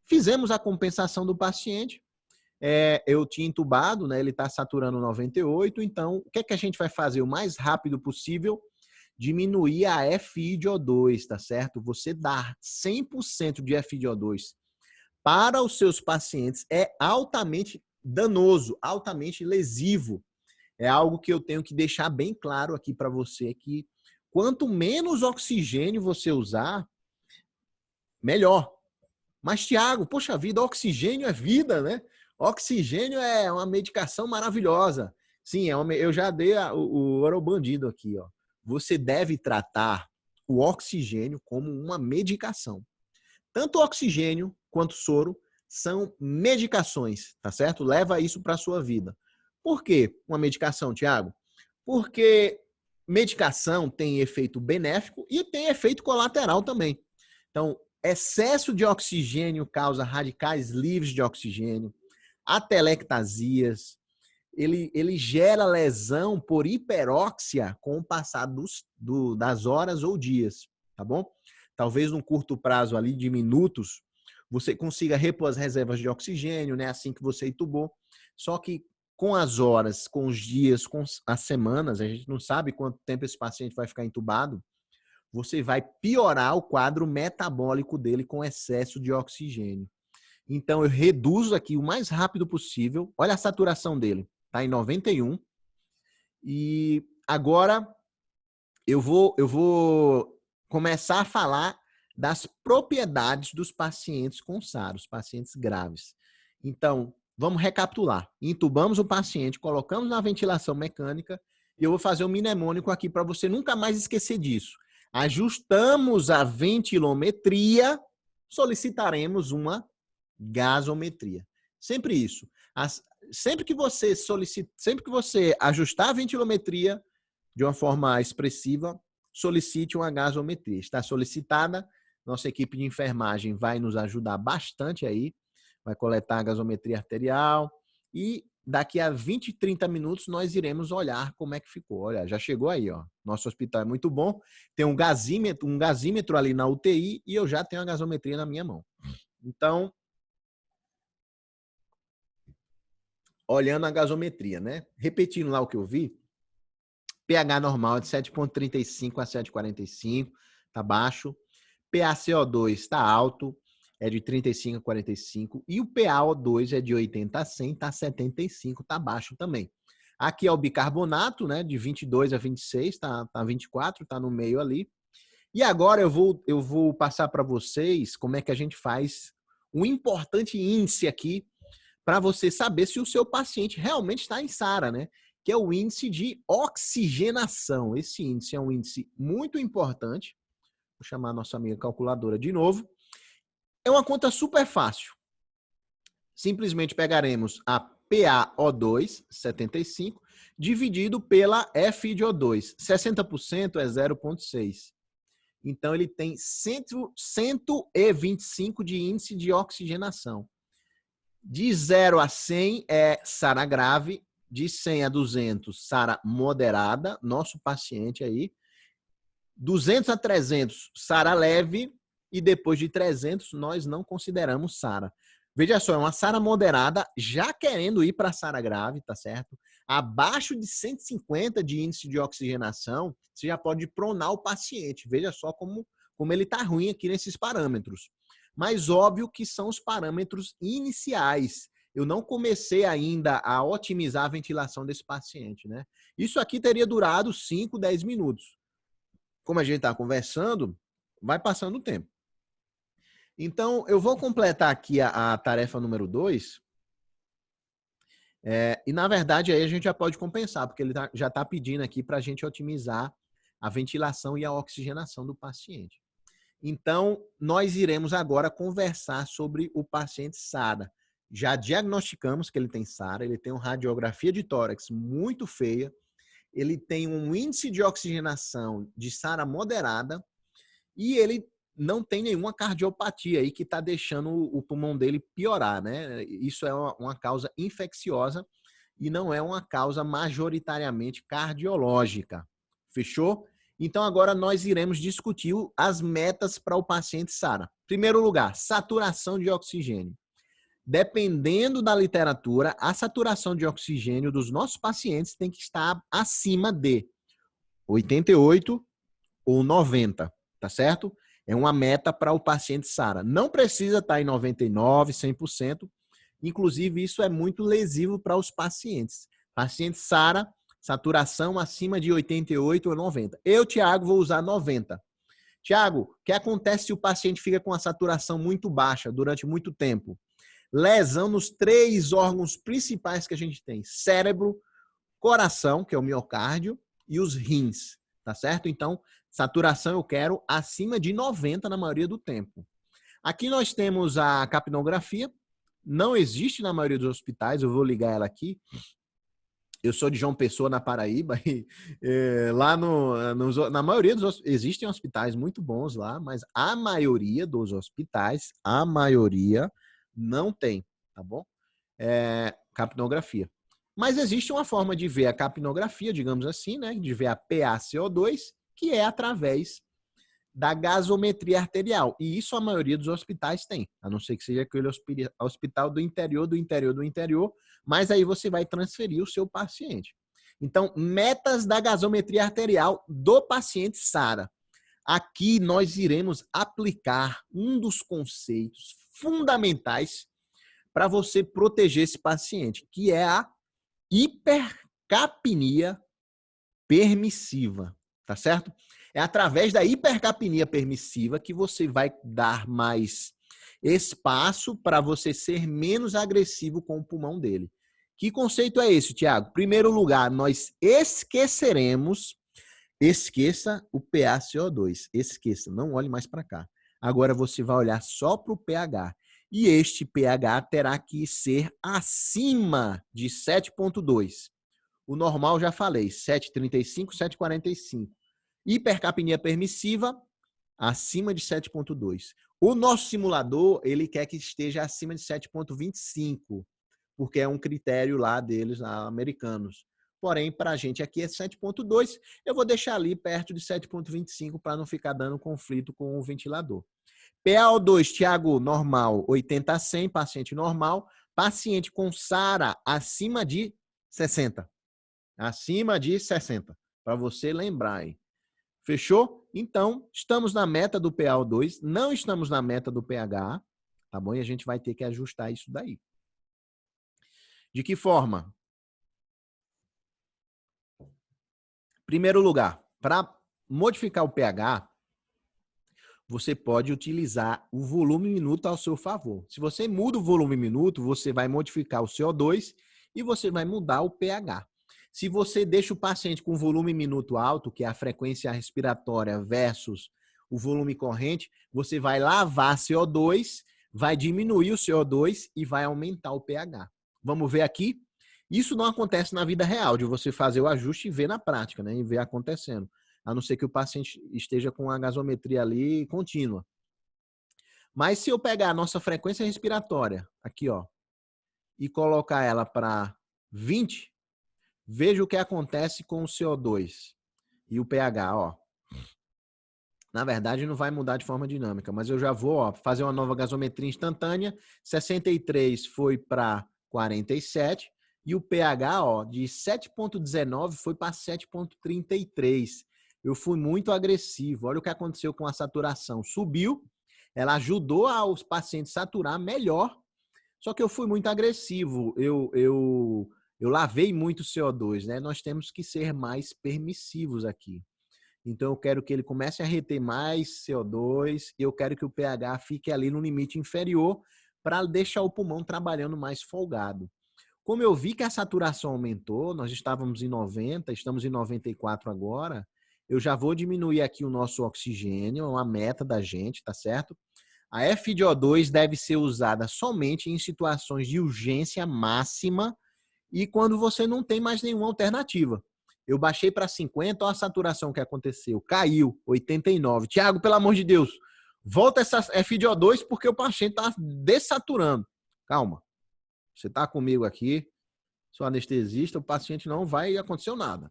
Fizemos a compensação do paciente. Eu tinha intubado, né? Ele está saturando 98. Então, o que é que a gente vai fazer o mais rápido possível? Diminuir a FiO2, tá certo? Você dar 100% de FiO2 para os seus pacientes é altamente danoso, altamente lesivo. É algo que eu tenho que deixar bem claro aqui para você, que quanto menos oxigênio você usar, melhor. Mas, Tiago, poxa vida, oxigênio é vida, né? Oxigênio é uma medicação maravilhosa. Sim, eu já dei o Orobandido aqui, ó. Você deve tratar o oxigênio como uma medicação. Tanto o oxigênio quanto o soro são medicações, tá certo? Leva isso para a sua vida. Por quê uma medicação, Tiago? Porque medicação tem efeito benéfico e tem efeito colateral também. Então, excesso de oxigênio causa radicais livres de oxigênio, atelectasias, ele gera lesão por hiperóxia com o passar das horas ou dias, tá bom? Talvez num curto prazo ali de minutos, você consiga repor as reservas de oxigênio, né? Assim que você intubou. Só que com as horas, com os dias, com as semanas, a gente não sabe quanto tempo esse paciente vai ficar intubado, você vai piorar o quadro metabólico dele com excesso de oxigênio. Então, eu reduzo aqui o mais rápido possível. Olha a saturação dele. Está em 91. E agora eu vou começar a falar das propriedades dos pacientes com SARS, os pacientes graves. Então, vamos recapitular. Intubamos o paciente, colocamos na ventilação mecânica e eu vou fazer um mnemônico aqui para você nunca mais esquecer disso. Ajustamos a ventilometria, solicitaremos uma gasometria. Sempre isso. Sempre que você ajustar a ventilometria de uma forma expressiva, solicite uma gasometria. Está solicitada, nossa equipe de enfermagem vai nos ajudar bastante aí, vai coletar a gasometria arterial e daqui a 20, 30 minutos nós iremos olhar como é que ficou. Olha, já chegou aí, ó. Nosso hospital é muito bom, tem um gasímetro ali na UTI e eu já tenho a gasometria na minha mão. Então, olhando a gasometria, né? Repetindo lá o que eu vi, pH normal de 7,35 a 7,45, tá baixo. PaCO2 está alto, é de 35 a 45, e o PaO2 é de 80 a 100, está 75, está baixo também. Aqui é o bicarbonato, né, de 22 a 26, tá 24, tá no meio ali. E agora eu vou passar para vocês como é que a gente faz um importante índice aqui para você saber se o seu paciente realmente está em SARA, né? Que é o índice de oxigenação. Esse índice é um índice muito importante. Vou chamar a nossa amiga calculadora de novo. É uma conta super fácil. Simplesmente pegaremos a PaO2, 75, dividido pela F de O2. 60% é 0,6. Então, ele tem 125 de índice de oxigenação. De 0 a 100 é SARA grave, de 100 a 200, SARA moderada, nosso paciente aí. 200 a 300, SARA leve, e depois de 300, nós não consideramos SARA. Veja só, é uma SARA moderada, já querendo ir para SARA grave, tá certo? Abaixo de 150 de índice de oxigenação, você já pode pronar o paciente. Veja só como ele está ruim aqui nesses parâmetros. Mas óbvio que são os parâmetros iniciais. Eu não comecei ainda a otimizar a ventilação desse paciente, né? Isso aqui teria durado 5, 10 minutos. Como a gente está conversando, vai passando o tempo. Então, eu vou completar aqui a tarefa número 2. E, na verdade, aí a gente já pode compensar, porque ele já está pedindo aqui para a gente otimizar a ventilação e a oxigenação do paciente. Então, nós iremos agora conversar sobre o paciente SARA. Já diagnosticamos que ele tem SARA, ele tem uma radiografia de tórax muito feia, ele tem um índice de oxigenação de SARA moderada e ele não tem nenhuma cardiopatia aí que está deixando o pulmão dele piorar, né? Isso é uma causa infecciosa e não é uma causa majoritariamente cardiológica. Fechou? Então, agora nós iremos discutir as metas para o paciente SARA. Primeiro lugar, saturação de oxigênio. Dependendo da literatura, a saturação de oxigênio dos nossos pacientes tem que estar acima de 88 ou 90, tá certo? É uma meta para o paciente SARA. Não precisa estar em 99, 100%. Inclusive, isso é muito lesivo para os pacientes. Paciente SARA, saturação acima de 88 ou 90. Eu, Tiago, vou usar 90. Tiago, o que acontece se o paciente fica com a saturação muito baixa durante muito tempo? Lesão nos 3 órgãos principais que a gente tem: cérebro, coração, que é o miocárdio, e os rins, tá certo? Então, saturação eu quero acima de 90 na maioria do tempo. Aqui nós temos a capnografia. Não existe na maioria dos hospitais, eu vou ligar ela aqui. Eu sou de João Pessoa, na Paraíba, e lá na maioria dos existem hospitais muito bons lá, mas a maioria dos hospitais, a maioria não tem, tá bom? Capnografia. Mas existe uma forma de ver a capnografia, digamos assim, né? De ver a PaCO2, que é através da gasometria arterial. E isso a maioria dos hospitais tem, a não ser que seja aquele hospital do interior, mas aí você vai transferir o seu paciente. Então, metas da gasometria arterial do paciente SARA. Aqui nós iremos aplicar um dos conceitos fundamentais para você proteger esse paciente, que é a hipercapnia permissiva, tá certo? É através da hipercapnia permissiva que você vai dar mais espaço para você ser menos agressivo com o pulmão dele. Que conceito é esse, Tiago? Primeiro lugar, nós esqueça o PaCO2. Esqueça, não olhe mais para cá. Agora você vai olhar só para o pH. E este pH terá que ser acima de 7,2. O normal, já falei, 7,35, 7,45. Hipercapnia permissiva, acima de 7,2. O nosso simulador, ele quer que esteja acima de 7,25, porque é um critério lá deles, lá, americanos. Porém, para a gente aqui é 7,2. Eu vou deixar ali perto de 7,25 para não ficar dando conflito com o ventilador. PaO2, Tiago, normal, 80 a 100, paciente normal. Paciente com SARA, acima de 60. Acima de 60, para você lembrar aí. Fechou? Então, estamos na meta do PaO2, não estamos na meta do pH, tá bom? E a gente vai ter que ajustar isso daí. De que forma? Primeiro lugar, para modificar o pH, você pode utilizar o volume minuto ao seu favor. Se você muda o volume minuto, você vai modificar o CO2 e você vai mudar o pH. Se você deixa o paciente com volume minuto alto, que é a frequência respiratória versus o volume corrente, você vai lavar CO2, vai diminuir o CO2 e vai aumentar o pH. Vamos ver aqui? Isso não acontece na vida real, de você fazer o ajuste e ver na prática, né? E ver acontecendo. A não ser que o paciente esteja com a gasometria ali contínua. Mas se eu pegar a nossa frequência respiratória, aqui, ó, e colocar ela para 20, veja o que acontece com o CO2 e o pH, ó. Na verdade, não vai mudar de forma dinâmica, mas eu já vou, ó, fazer uma nova gasometria instantânea. 63 foi para 47 e o pH, ó, de 7,19 foi para 7,33. Eu fui muito agressivo. Olha o que aconteceu com a saturação. Subiu, ela ajudou aos pacientes saturar melhor, só que eu fui muito agressivo. Eu lavei muito CO2, né? Nós temos que ser mais permissivos aqui. Então, eu quero que ele comece a reter mais CO2 e eu quero que o pH fique ali no limite inferior para deixar o pulmão trabalhando mais folgado. Como eu vi que a saturação aumentou, nós estávamos em 90, estamos em 94 agora, eu já vou diminuir aqui o nosso oxigênio, é uma meta da gente, tá certo? A FiDO2 deve ser usada somente em situações de urgência máxima e quando você não tem mais nenhuma alternativa. Eu baixei para 50, olha a saturação que aconteceu. Caiu, 89. Tiago, pelo amor de Deus, volta essa FiDO2 porque o paciente está dessaturando. Calma. Você está comigo aqui, sou anestesista, o paciente não vai acontecer nada.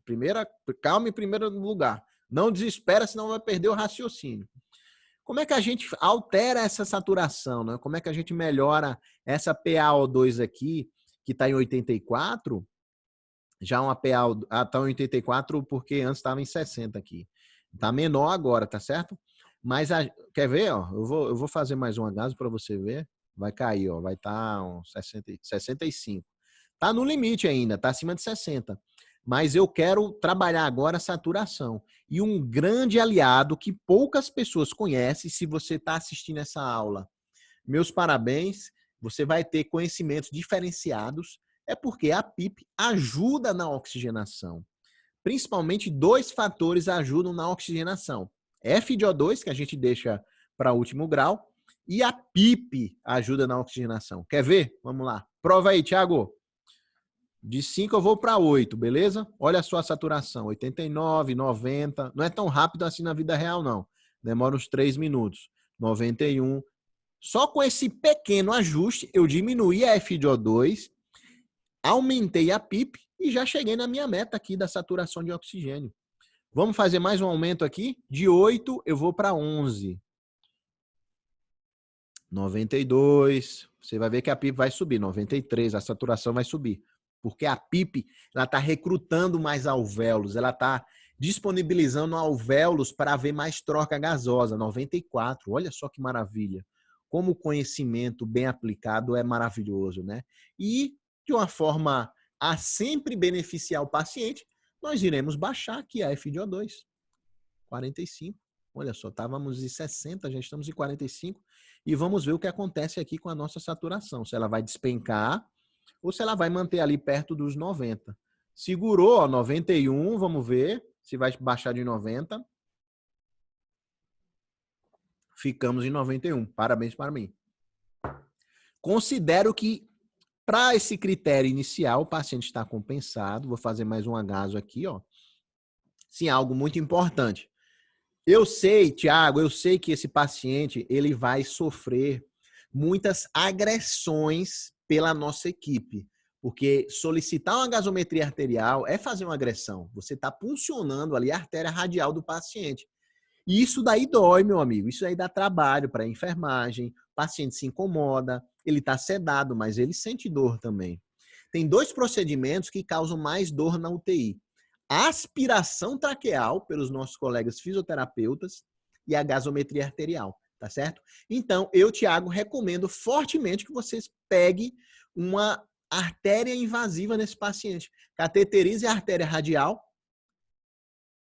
Calma em primeiro lugar. Não desespera, senão vai perder o raciocínio. Como é que a gente altera essa saturação? Né? Como é que a gente melhora essa PaO2 aqui, que está em 84? Já uma PA está em 84 porque antes estava em 60 aqui. Está menor agora, tá certo? Mas quer ver? Ó, eu vou fazer mais um gaso para você ver. Vai cair, ó, vai estar uns 65. Está no limite ainda, está acima de 60. Mas eu quero trabalhar agora a saturação. E um grande aliado que poucas pessoas conhecem, se você está assistindo essa aula, meus parabéns, você vai ter conhecimentos diferenciados, é porque a PIP ajuda na oxigenação. Principalmente 2 fatores ajudam na oxigenação. FiDO2, que a gente deixa para último grau, e a PIP ajuda na oxigenação. Quer ver? Vamos lá. Prova aí, Thiago. De 5 eu vou para 8, beleza? Olha a sua saturação, 89, 90. Não é tão rápido assim na vida real, não. Demora uns 3 minutos. 91. Só com esse pequeno ajuste, eu diminuí a FiDO2, aumentei a PIP e já cheguei na minha meta aqui da saturação de oxigênio. Vamos fazer mais um aumento aqui? De 8 eu vou para 11. 92. Você vai ver que a PIP vai subir. 93, a saturação vai subir. Porque a PIP está recrutando mais alvéolos, ela está disponibilizando alvéolos para haver mais troca gasosa. 94, olha só que maravilha. Como o conhecimento bem aplicado é maravilhoso, né? E de uma forma a sempre beneficiar o paciente, nós iremos baixar aqui a FiDO2. 45. Olha só, estávamos em 60, já estamos em 45. E vamos ver o que acontece aqui com a nossa saturação. Se ela vai despencar ou se ela vai manter ali perto dos 90. Segurou, ó, 91, vamos ver se vai baixar de 90. Ficamos em 91. Parabéns para mim. Considero que para esse critério inicial, o paciente está compensado. Vou fazer mais um agaso aqui, ó. Sim, algo muito importante. Eu sei, Tiago, eu sei que esse paciente ele vai sofrer muitas agressões pela nossa equipe, porque solicitar uma gasometria arterial é fazer uma agressão. Você está puncionando ali a artéria radial do paciente. E isso daí dói, meu amigo. Isso aí dá trabalho para a enfermagem. O paciente se incomoda, ele está sedado, mas ele sente dor também. Tem 2 procedimentos que causam mais dor na UTI. aspiração traqueal pelos nossos colegas fisioterapeutas e a gasometria arterial, tá certo? Então, eu, Thiago, recomendo fortemente que vocês peguem uma artéria invasiva nesse paciente. Cateterize a artéria radial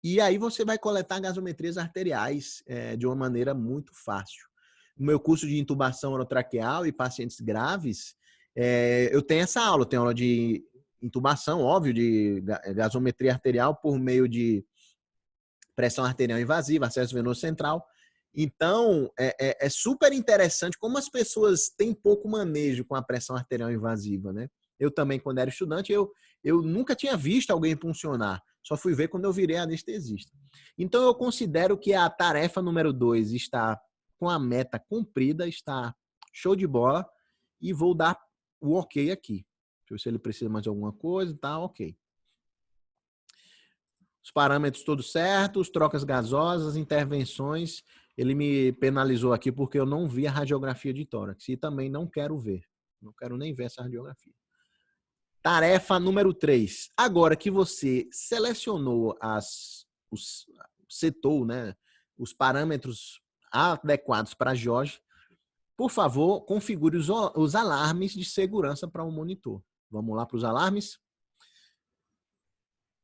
e aí você vai coletar gasometrias arteriais de uma maneira muito fácil. No meu curso de intubação orotraqueal e pacientes graves, eu tenho essa aula. Eu tenho aula de intubação, óbvio, de gasometria arterial por meio de pressão arterial invasiva, acesso venoso central. Então, é super interessante como as pessoas têm pouco manejo com a pressão arterial invasiva, né? Eu também, quando era estudante, eu nunca tinha visto alguém puncionar. Só fui ver quando eu virei anestesista. Então, eu considero que a tarefa número 2 está com a meta cumprida, está show de bola, e vou dar o ok aqui. Deixa eu ver se ele precisa mais de alguma coisa, tá ok. Os parâmetros todos certos, trocas gasosas, intervenções. Ele me penalizou aqui porque eu não vi a radiografia de tórax e também não quero ver. Não quero nem ver essa radiografia. Tarefa número 3. Agora que você selecionou setou, né, os parâmetros adequados para a Jorge, por favor, configure os alarmes de segurança para o monitor. Vamos lá para os alarmes?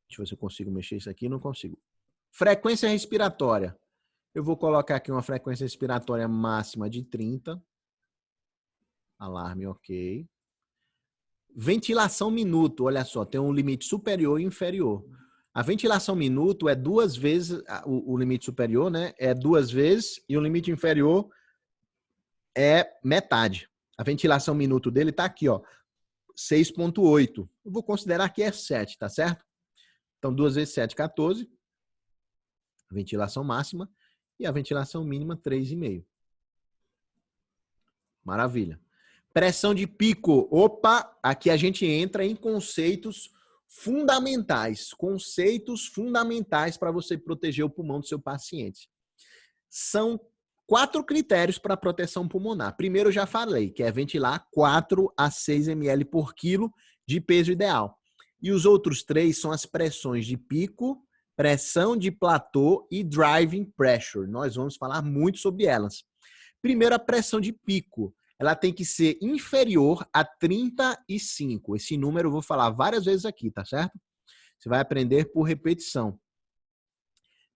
Deixa eu ver se eu consigo mexer isso aqui. Não consigo. Frequência respiratória. Eu vou colocar aqui uma frequência respiratória máxima de 30. Alarme, ok. Ventilação minuto. Olha só, tem um limite superior e inferior. A ventilação minuto é 2 vezes o limite superior, né? É 2 vezes e o limite inferior é metade. A ventilação minuto dele está aqui, ó, 6,8. Eu vou considerar que é 7, tá certo? Então, 2 vezes 7, 14. Ventilação máxima. E a ventilação mínima, 3,5. Maravilha. Pressão de pico. Opa, aqui a gente entra em conceitos fundamentais. Conceitos fundamentais para você proteger o pulmão do seu paciente. São 4 critérios para proteção pulmonar. Primeiro, eu já falei, que é ventilar 4 a 6 ml por quilo de peso ideal. E os outros 3 são as pressões de pico, pressão de platô e driving pressure. Nós vamos falar muito sobre elas. Primeiro, a pressão de pico. Ela tem que ser inferior a 35. Esse número eu vou falar várias vezes aqui, tá certo? Você vai aprender por repetição.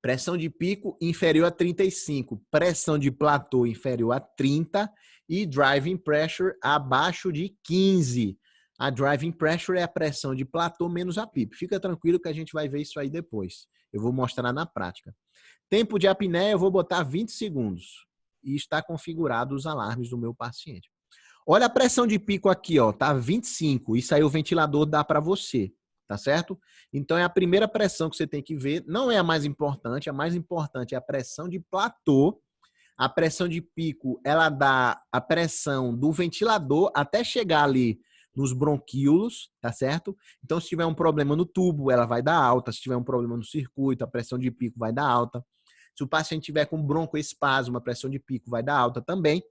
Pressão de pico inferior a 35. Pressão de platô inferior a 30. E driving pressure abaixo de 15. A driving pressure é a pressão de platô menos a PIP. Fica tranquilo que a gente vai ver isso aí depois. Eu vou mostrar na prática. Tempo de apneia eu vou botar 20 segundos. E está configurado os alarmes do meu paciente. Olha a pressão de pico aqui, ó, tá 25. Isso aí o ventilador dá para você, tá certo? Então é a primeira pressão que você tem que ver. Não é a mais importante é a pressão de platô. A pressão de pico, ela dá a pressão do ventilador até chegar ali nos bronquíolos, tá certo? Então, se tiver um problema no tubo, ela vai dar alta. Se tiver um problema no circuito, a pressão de pico vai dar alta. Se o paciente tiver com broncoespasmo, a pressão de pico vai dar alta também,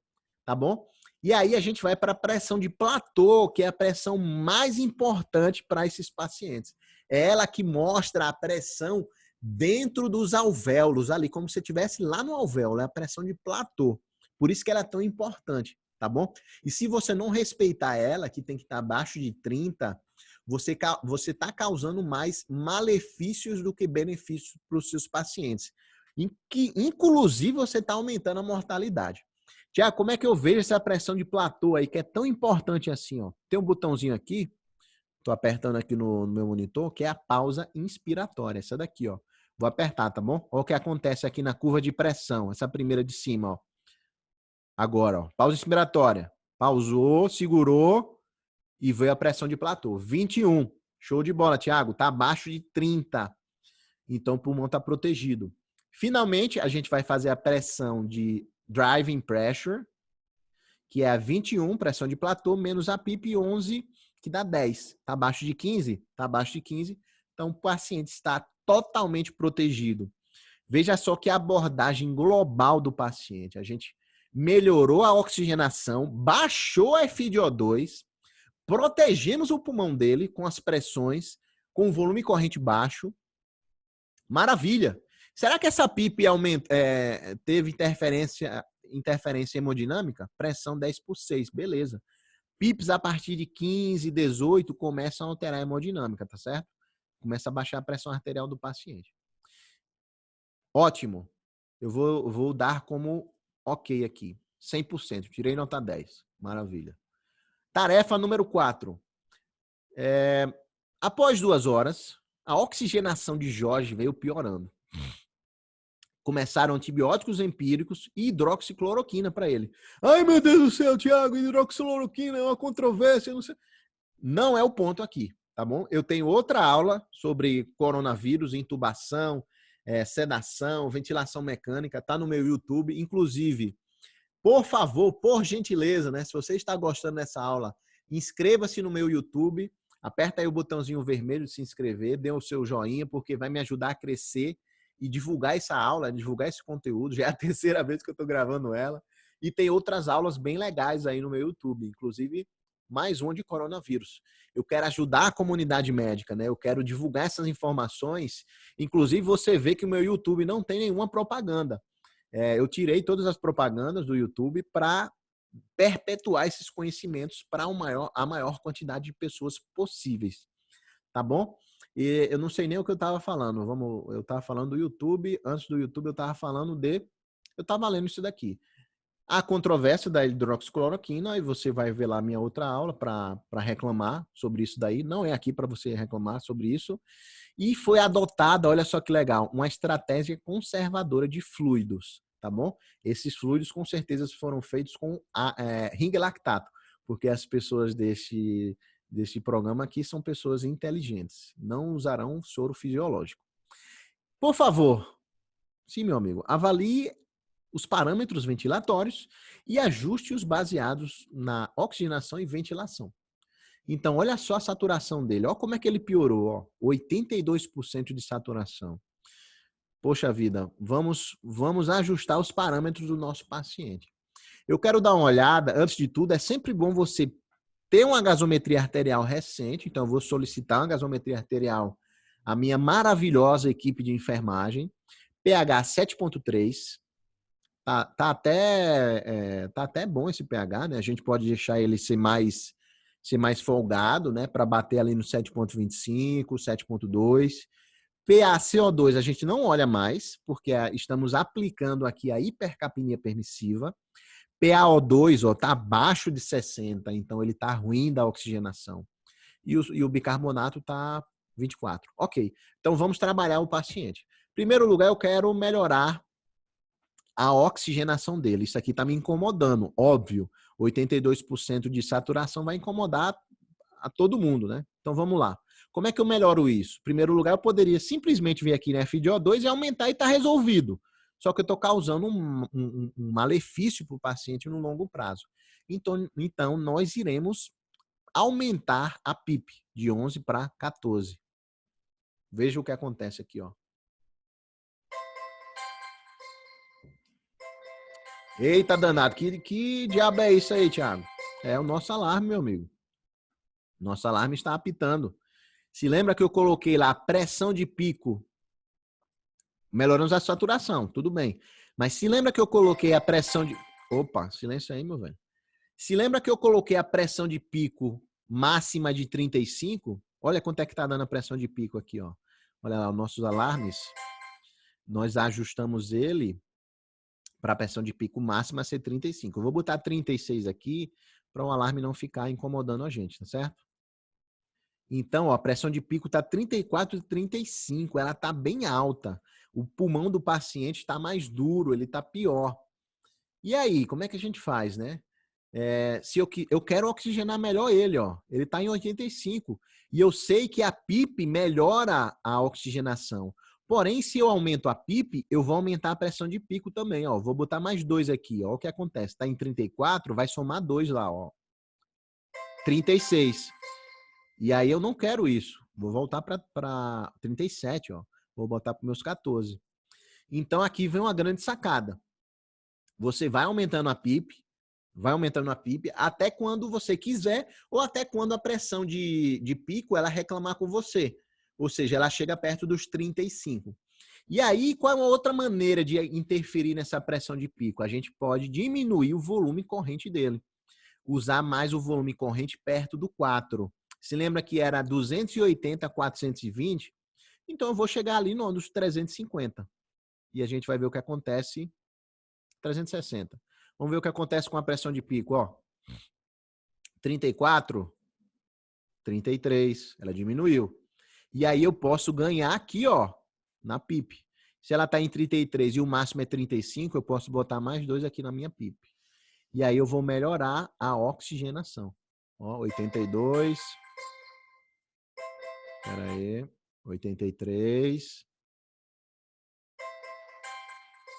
tá bom? E aí a gente vai para a pressão de platô, que é a pressão mais importante para esses pacientes. É ela que mostra a pressão dentro dos alvéolos, ali, como se estivesse lá no alvéolo, é a pressão de platô. Por isso que ela é tão importante, tá bom? E se você não respeitar ela, que tem que estar abaixo de 30, você está causando mais malefícios do que benefícios para os seus pacientes. Inclusive, você está aumentando a mortalidade. Tiago, como é que eu vejo essa pressão de platô aí, que é tão importante assim, ó? Tem um botãozinho aqui, estou apertando aqui no meu monitor, que é a pausa inspiratória. Essa daqui, ó. Vou apertar, tá bom? Olha o que acontece aqui na curva de pressão, essa primeira de cima, ó. Agora, ó, pausa inspiratória. Pausou, segurou e veio a pressão de platô. 21. Show de bola, Tiago. Tá abaixo de 30. Então, o pulmão está protegido. Finalmente, a gente vai fazer a pressão de driving pressure, que é a 21, pressão de platô, menos a PIP 11, que dá 10. Está abaixo de 15? Está abaixo de 15. Então, o paciente está totalmente protegido. Veja só que a abordagem global do paciente. A gente melhorou a oxigenação, baixou a FiO2, protegemos o pulmão dele com as pressões, com o volume corrente baixo, Maravilha. Será que essa PIP teve interferência hemodinâmica? Pressão 10/6, beleza. PIPs a partir de 15, 18 começam a alterar a hemodinâmica, tá certo? Começa a baixar a pressão arterial do paciente. Ótimo. Eu vou dar como ok aqui. 100%. Tirei nota 10. Maravilha. Tarefa número 4. Após 2 horas, a oxigenação de Jorge veio piorando. Começaram antibióticos empíricos e hidroxicloroquina para ele. Ai, meu Deus do céu, Thiago, hidroxicloroquina é uma controvérsia. Não é o ponto aqui, tá bom? Eu tenho outra aula sobre coronavírus, intubação, sedação, ventilação mecânica, tá no meu YouTube. Inclusive, por favor, por gentileza, né? Se você está gostando dessa aula, inscreva-se no meu YouTube, aperta aí o botãozinho vermelho de se inscrever, dê o seu joinha, porque vai me ajudar a crescer e divulgar essa aula, divulgar esse conteúdo. Já é a terceira vez que eu estou gravando ela. E tem outras aulas bem legais aí no meu YouTube, inclusive mais uma de coronavírus. Eu quero ajudar a comunidade médica, né? Eu quero divulgar essas informações. Inclusive, você vê que o meu YouTube não tem nenhuma propaganda. Eu tirei todas as propagandas do YouTube para perpetuar esses conhecimentos para a maior quantidade de pessoas possíveis. Tá bom? E eu não sei nem o que eu estava falando. Eu estava falando do YouTube. Antes do YouTube, eu estava falando eu estava lendo isso daqui. A controvérsia da hidroxicloroquina, e você vai ver lá a minha outra aula para reclamar sobre isso daí. Não é aqui para você reclamar sobre isso. E foi adotada, olha só que legal, uma estratégia conservadora de fluidos, tá bom? Esses fluidos com certeza foram feitos com ring lactato, porque as pessoas deste programa aqui são pessoas inteligentes, não usarão soro fisiológico. Por favor, sim, meu amigo, avalie os parâmetros ventilatórios e ajuste-os baseados na oxigenação e ventilação. Então, olha só a saturação dele. Olha como é que ele piorou. Ó. 82% de saturação. Poxa vida, vamos ajustar os parâmetros do nosso paciente. Eu quero dar uma olhada, antes de tudo, é sempre bom você ter uma gasometria arterial recente. Então, eu vou solicitar uma gasometria arterial à minha maravilhosa equipe de enfermagem. pH 7,3. Tá até bom esse pH, né? A gente pode deixar ele ser mais folgado, né? Para bater ali no 7,25, 7,2. PaCO2 a gente não olha mais, porque estamos aplicando aqui a hipercapnia permissiva. PaO2 está abaixo de 60, então ele está ruim da oxigenação. E o bicarbonato está 24. Ok, então vamos trabalhar o paciente. Em primeiro lugar, eu quero melhorar a oxigenação dele. Isso aqui está me incomodando, óbvio. 82% de saturação vai incomodar a todo mundo, né? Então vamos lá. Como é que eu melhoro isso? Em primeiro lugar, eu poderia simplesmente vir aqui na FiO2 e aumentar e está resolvido. Só que eu estou causando um malefício para o paciente no longo prazo. Então, nós iremos aumentar a PIP de 11 para 14. Veja o que acontece aqui, ó. Eita danado, que diabo é isso aí, Thiago? É o nosso alarme, meu amigo. Nosso alarme está apitando. Se lembra que eu coloquei lá pressão de pico, melhoramos a saturação, tudo bem. Mas se lembra que eu coloquei a pressão de... Opa, silêncio aí, meu velho. Se lembra que eu coloquei a pressão de pico máxima de 35? Olha quanto é que está dando a pressão de pico aqui, ó. Olha lá, os nossos alarmes. Nós ajustamos ele para a pressão de pico máxima ser 35. Eu vou botar 36 aqui para o alarme não ficar incomodando a gente, tá certo? Então, ó, a pressão de pico está 34 e 35, ela está bem alta. O pulmão do paciente está mais duro, ele está pior. E aí, como é que a gente faz, né? Se eu quero oxigenar melhor ele, ó. Ele está em 85. E eu sei que a PIP melhora a oxigenação. Porém, se eu aumento a PIP, eu vou aumentar a pressão de pico também, ó. Vou botar mais 2 aqui, ó. O que acontece? Está em 34, vai somar 2 lá, ó. 36. E aí eu não quero isso. Vou voltar para 37, ó. Vou botar para meus 14. Então aqui vem uma grande sacada. Você vai aumentando a PIP, até quando você quiser ou até quando a pressão de pico ela reclamar com você. Ou seja, ela chega perto dos 35. E aí, qual é uma outra maneira de interferir nessa pressão de pico? A gente pode diminuir o volume corrente dele. Usar mais o volume corrente perto do 4. Se lembra que era 280 a 420? Então eu vou chegar ali nos 350. E a gente vai ver o que acontece. 360. Vamos ver o que acontece com a pressão de pico, ó. 34, 33, ela diminuiu. E aí eu posso ganhar aqui, ó, na PIP. Se ela está em 33 e o máximo é 35, eu posso botar mais 2 aqui na minha PIP. E aí eu vou melhorar a oxigenação. Ó, 82. Espera aí. 83.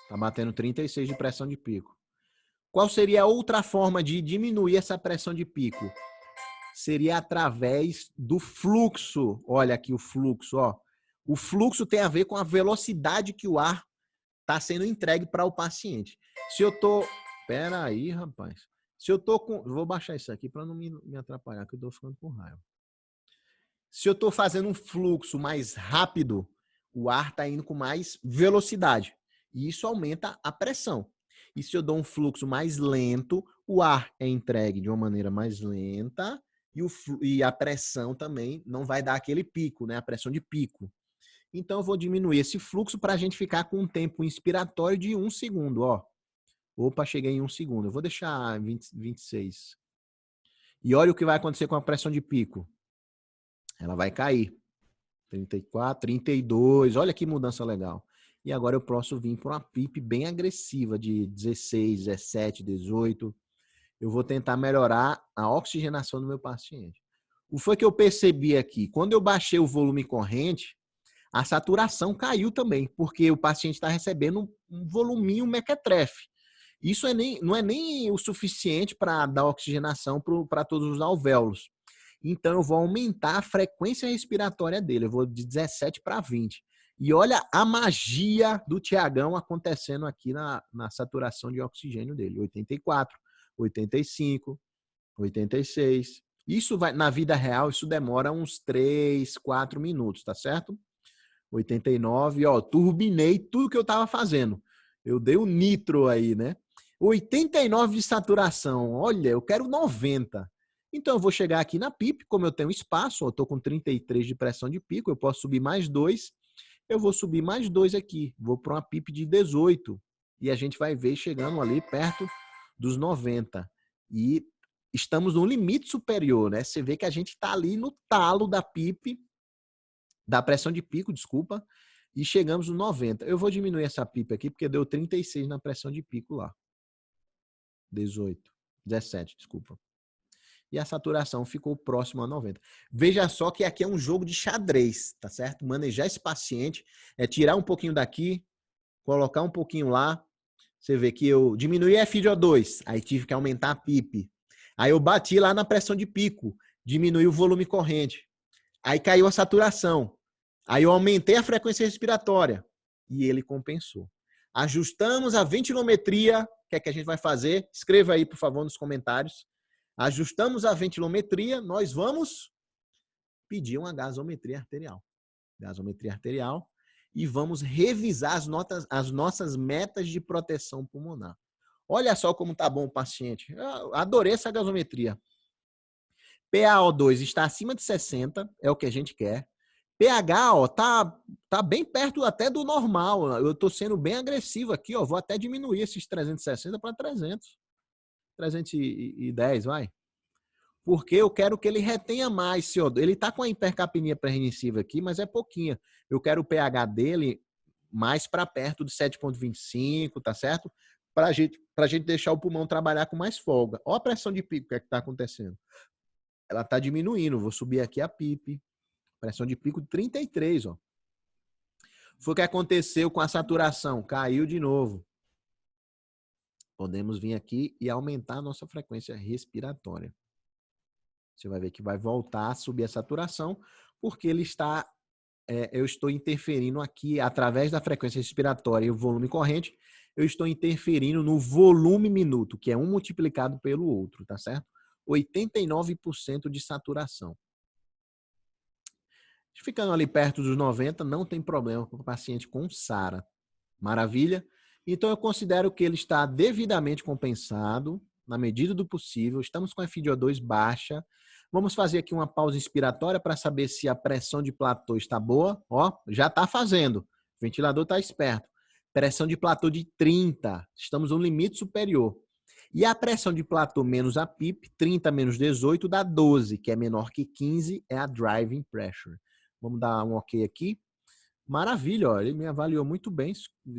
Tá batendo 36 de pressão de pico. Qual seria a outra forma de diminuir essa pressão de pico? Seria através do fluxo. Olha aqui o fluxo, ó. O fluxo tem a ver com a velocidade que o ar está sendo entregue para o paciente. Se eu tô... Pera aí, rapaz. Se eu tô com... Vou baixar isso aqui para não me atrapalhar, que eu tô ficando com raiva. Se eu tô fazendo um fluxo mais rápido, o ar está indo com mais velocidade. E isso aumenta a pressão. E se eu dou um fluxo mais lento, o ar é entregue de uma maneira mais lenta e a pressão também não vai dar aquele pico, né? A pressão de pico. Então, eu vou diminuir esse fluxo para a gente ficar com um tempo inspiratório de 1 segundo. Ó. Opa, cheguei em 1 segundo. Eu vou deixar 26. E olha o que vai acontecer com a pressão de pico. Ela vai cair. 34, 32. Olha que mudança legal. E agora eu posso vir para uma PIP bem agressiva de 16, 17, 18. Eu vou tentar melhorar a oxigenação do meu paciente. O que foi que eu percebi aqui? Quando eu baixei o volume corrente, a saturação caiu também, porque o paciente está recebendo um voluminho mequetrefe. Isso não é nem o suficiente para dar oxigenação para todos os alvéolos. Então, eu vou aumentar a frequência respiratória dele. Eu vou de 17 para 20. E olha a magia do Tiagão acontecendo aqui na saturação de oxigênio dele. 84, 85, 86. Isso vai, na vida real, isso demora uns 3, 4 minutos, tá certo? 89, ó, turbinei tudo que eu estava fazendo. Eu dei o nitro aí, né? 89 de saturação. Olha, eu quero 90. Então, eu vou chegar aqui na PIP, como eu tenho espaço, eu estou com 33 de pressão de pico, eu posso subir mais 2. Eu vou subir mais 2 aqui. Vou para uma PIP de 18. E a gente vai ver chegando ali perto dos 90. E estamos no limite superior, né? Você vê que a gente está ali no talo da PIP, da pressão de pico, desculpa, e chegamos no 90. Eu vou diminuir essa PIP aqui, porque deu 36 na pressão de pico lá. 18, 17, desculpa. E a saturação ficou próximo a 90. Veja só que aqui é um jogo de xadrez, tá certo? Manejar esse paciente é tirar um pouquinho daqui, colocar um pouquinho lá. Você vê que eu diminuí a FiO2, aí tive que aumentar a PIP. Aí eu bati lá na pressão de pico, diminui o volume corrente. Aí caiu a saturação. Aí eu aumentei a frequência respiratória e ele compensou. Ajustamos a ventilometria. O que é que a gente vai fazer? Escreva aí, por favor, nos comentários. Ajustamos a ventilometria, nós vamos pedir uma gasometria arterial. Gasometria arterial e vamos revisar as nossas metas de proteção pulmonar. Olha só como tá bom o paciente. Eu adorei essa gasometria. PaO2 está acima de 60, é o que a gente quer. pH, ó, tá bem perto até do normal. Eu tô sendo bem agressivo aqui, ó. Vou até diminuir esses 360 para 300. 310, vai. Porque eu quero que ele retenha mais CO2. Ele tá com a hipercapnia permissiva aqui, mas é pouquinha. Eu quero o pH dele mais para perto de 7,25, tá certo? Pra gente deixar o pulmão trabalhar com mais folga. Olha a pressão de pico que é que tá acontecendo. Ela está diminuindo. Vou subir aqui a PIP. Pressão de pico 33, ó. Foi o que aconteceu com a saturação. Caiu de novo. Podemos vir aqui e aumentar a nossa frequência respiratória. Você vai ver que vai voltar a subir a saturação, porque ele está, eu estou interferindo aqui, através da frequência respiratória e o volume corrente, eu estou interferindo no volume minuto, que é um multiplicado pelo outro, tá certo? 89% de saturação. Ficando ali perto dos 90, não tem problema com o paciente com SARA. Maravilha? Então, eu considero que ele está devidamente compensado, na medida do possível. Estamos com a FiO2 baixa. Vamos fazer aqui uma pausa inspiratória para saber se a pressão de platô está boa. Ó, já está fazendo. O ventilador está esperto. Pressão de platô de 30. Estamos no limite superior. E a pressão de platô menos a PIP, 30 menos 18, dá 12, que é menor que 15, é a driving pressure. Vamos dar um ok aqui. Maravilha, ó, ele me avaliou muito bem,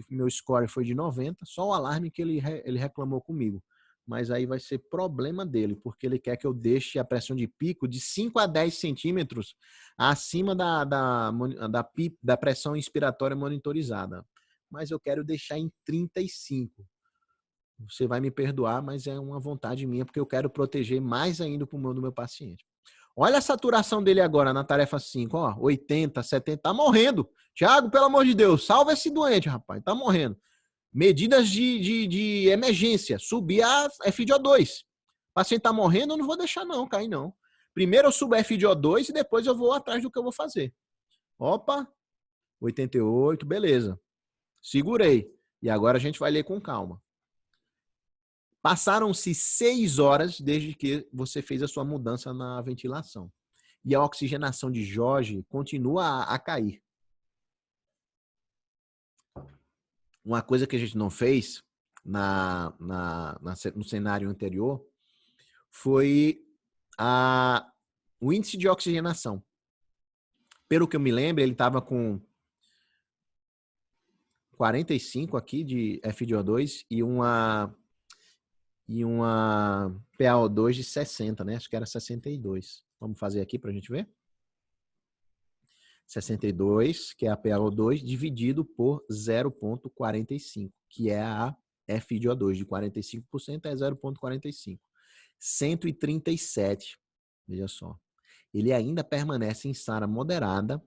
meu score foi de 90, só o alarme que ele reclamou comigo. Mas aí vai ser problema dele, porque ele quer que eu deixe a pressão de pico de 5 a 10 centímetros acima da pressão inspiratória monitorizada. Mas eu quero deixar em 35. Você vai me perdoar, mas é uma vontade minha, porque eu quero proteger mais ainda o pulmão do meu paciente. Olha a saturação dele agora na tarefa 5, ó, 80, 70, tá morrendo. Tiago, pelo amor de Deus, salva esse doente, rapaz, tá morrendo. Medidas de emergência, subir a FiO2. O paciente tá morrendo, eu não vou deixar não, cair não. Primeiro eu subo a FiO2 e depois eu vou atrás do que eu vou fazer. Opa, 88, beleza. Segurei. E agora a gente vai ler com calma. Passaram-se 6 horas desde que você fez a sua mudança na ventilação. E a oxigenação de Jorge continua a cair. Uma coisa que a gente não fez no cenário anterior foi o índice de oxigenação. Pelo que eu me lembro, ele estava com 45 aqui de FiO2 e uma PaO2 de 60, né? Acho que era 62. Vamos fazer aqui para a gente ver. 62, que é a PaO2, dividido por 0,45, que é a FiO2 de 45% é 0,45. 137. Veja só. Ele ainda permanece em SARA moderada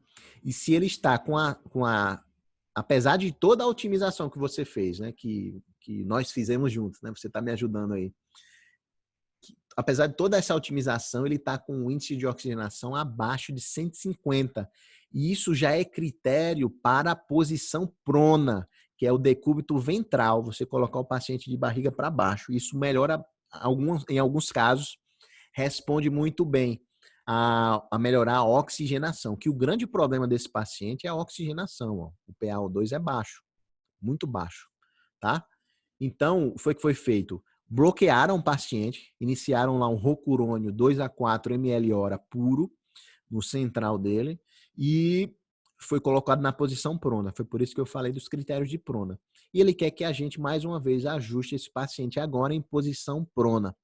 e se ele está apesar de toda a otimização que você fez, né, que nós fizemos juntos, né, você está me ajudando aí. Apesar de toda essa otimização, ele está com um índice de oxigenação abaixo de 150. E isso já é critério para a posição prona, que é o decúbito ventral, você colocar o paciente de barriga para baixo. Isso melhora, em alguns casos, responde muito bem a melhorar a oxigenação, que o grande problema desse paciente é a oxigenação. Ó. O PaO2 é baixo, muito baixo. Tá? Então, foi que foi feito? Bloquearam o paciente, iniciaram lá um rocurônio 2 a 4 ml/hora puro no central dele e foi colocado na posição prona. Foi por isso que eu falei dos critérios de prona. E ele quer que a gente, mais uma vez, ajuste esse paciente agora em posição prona.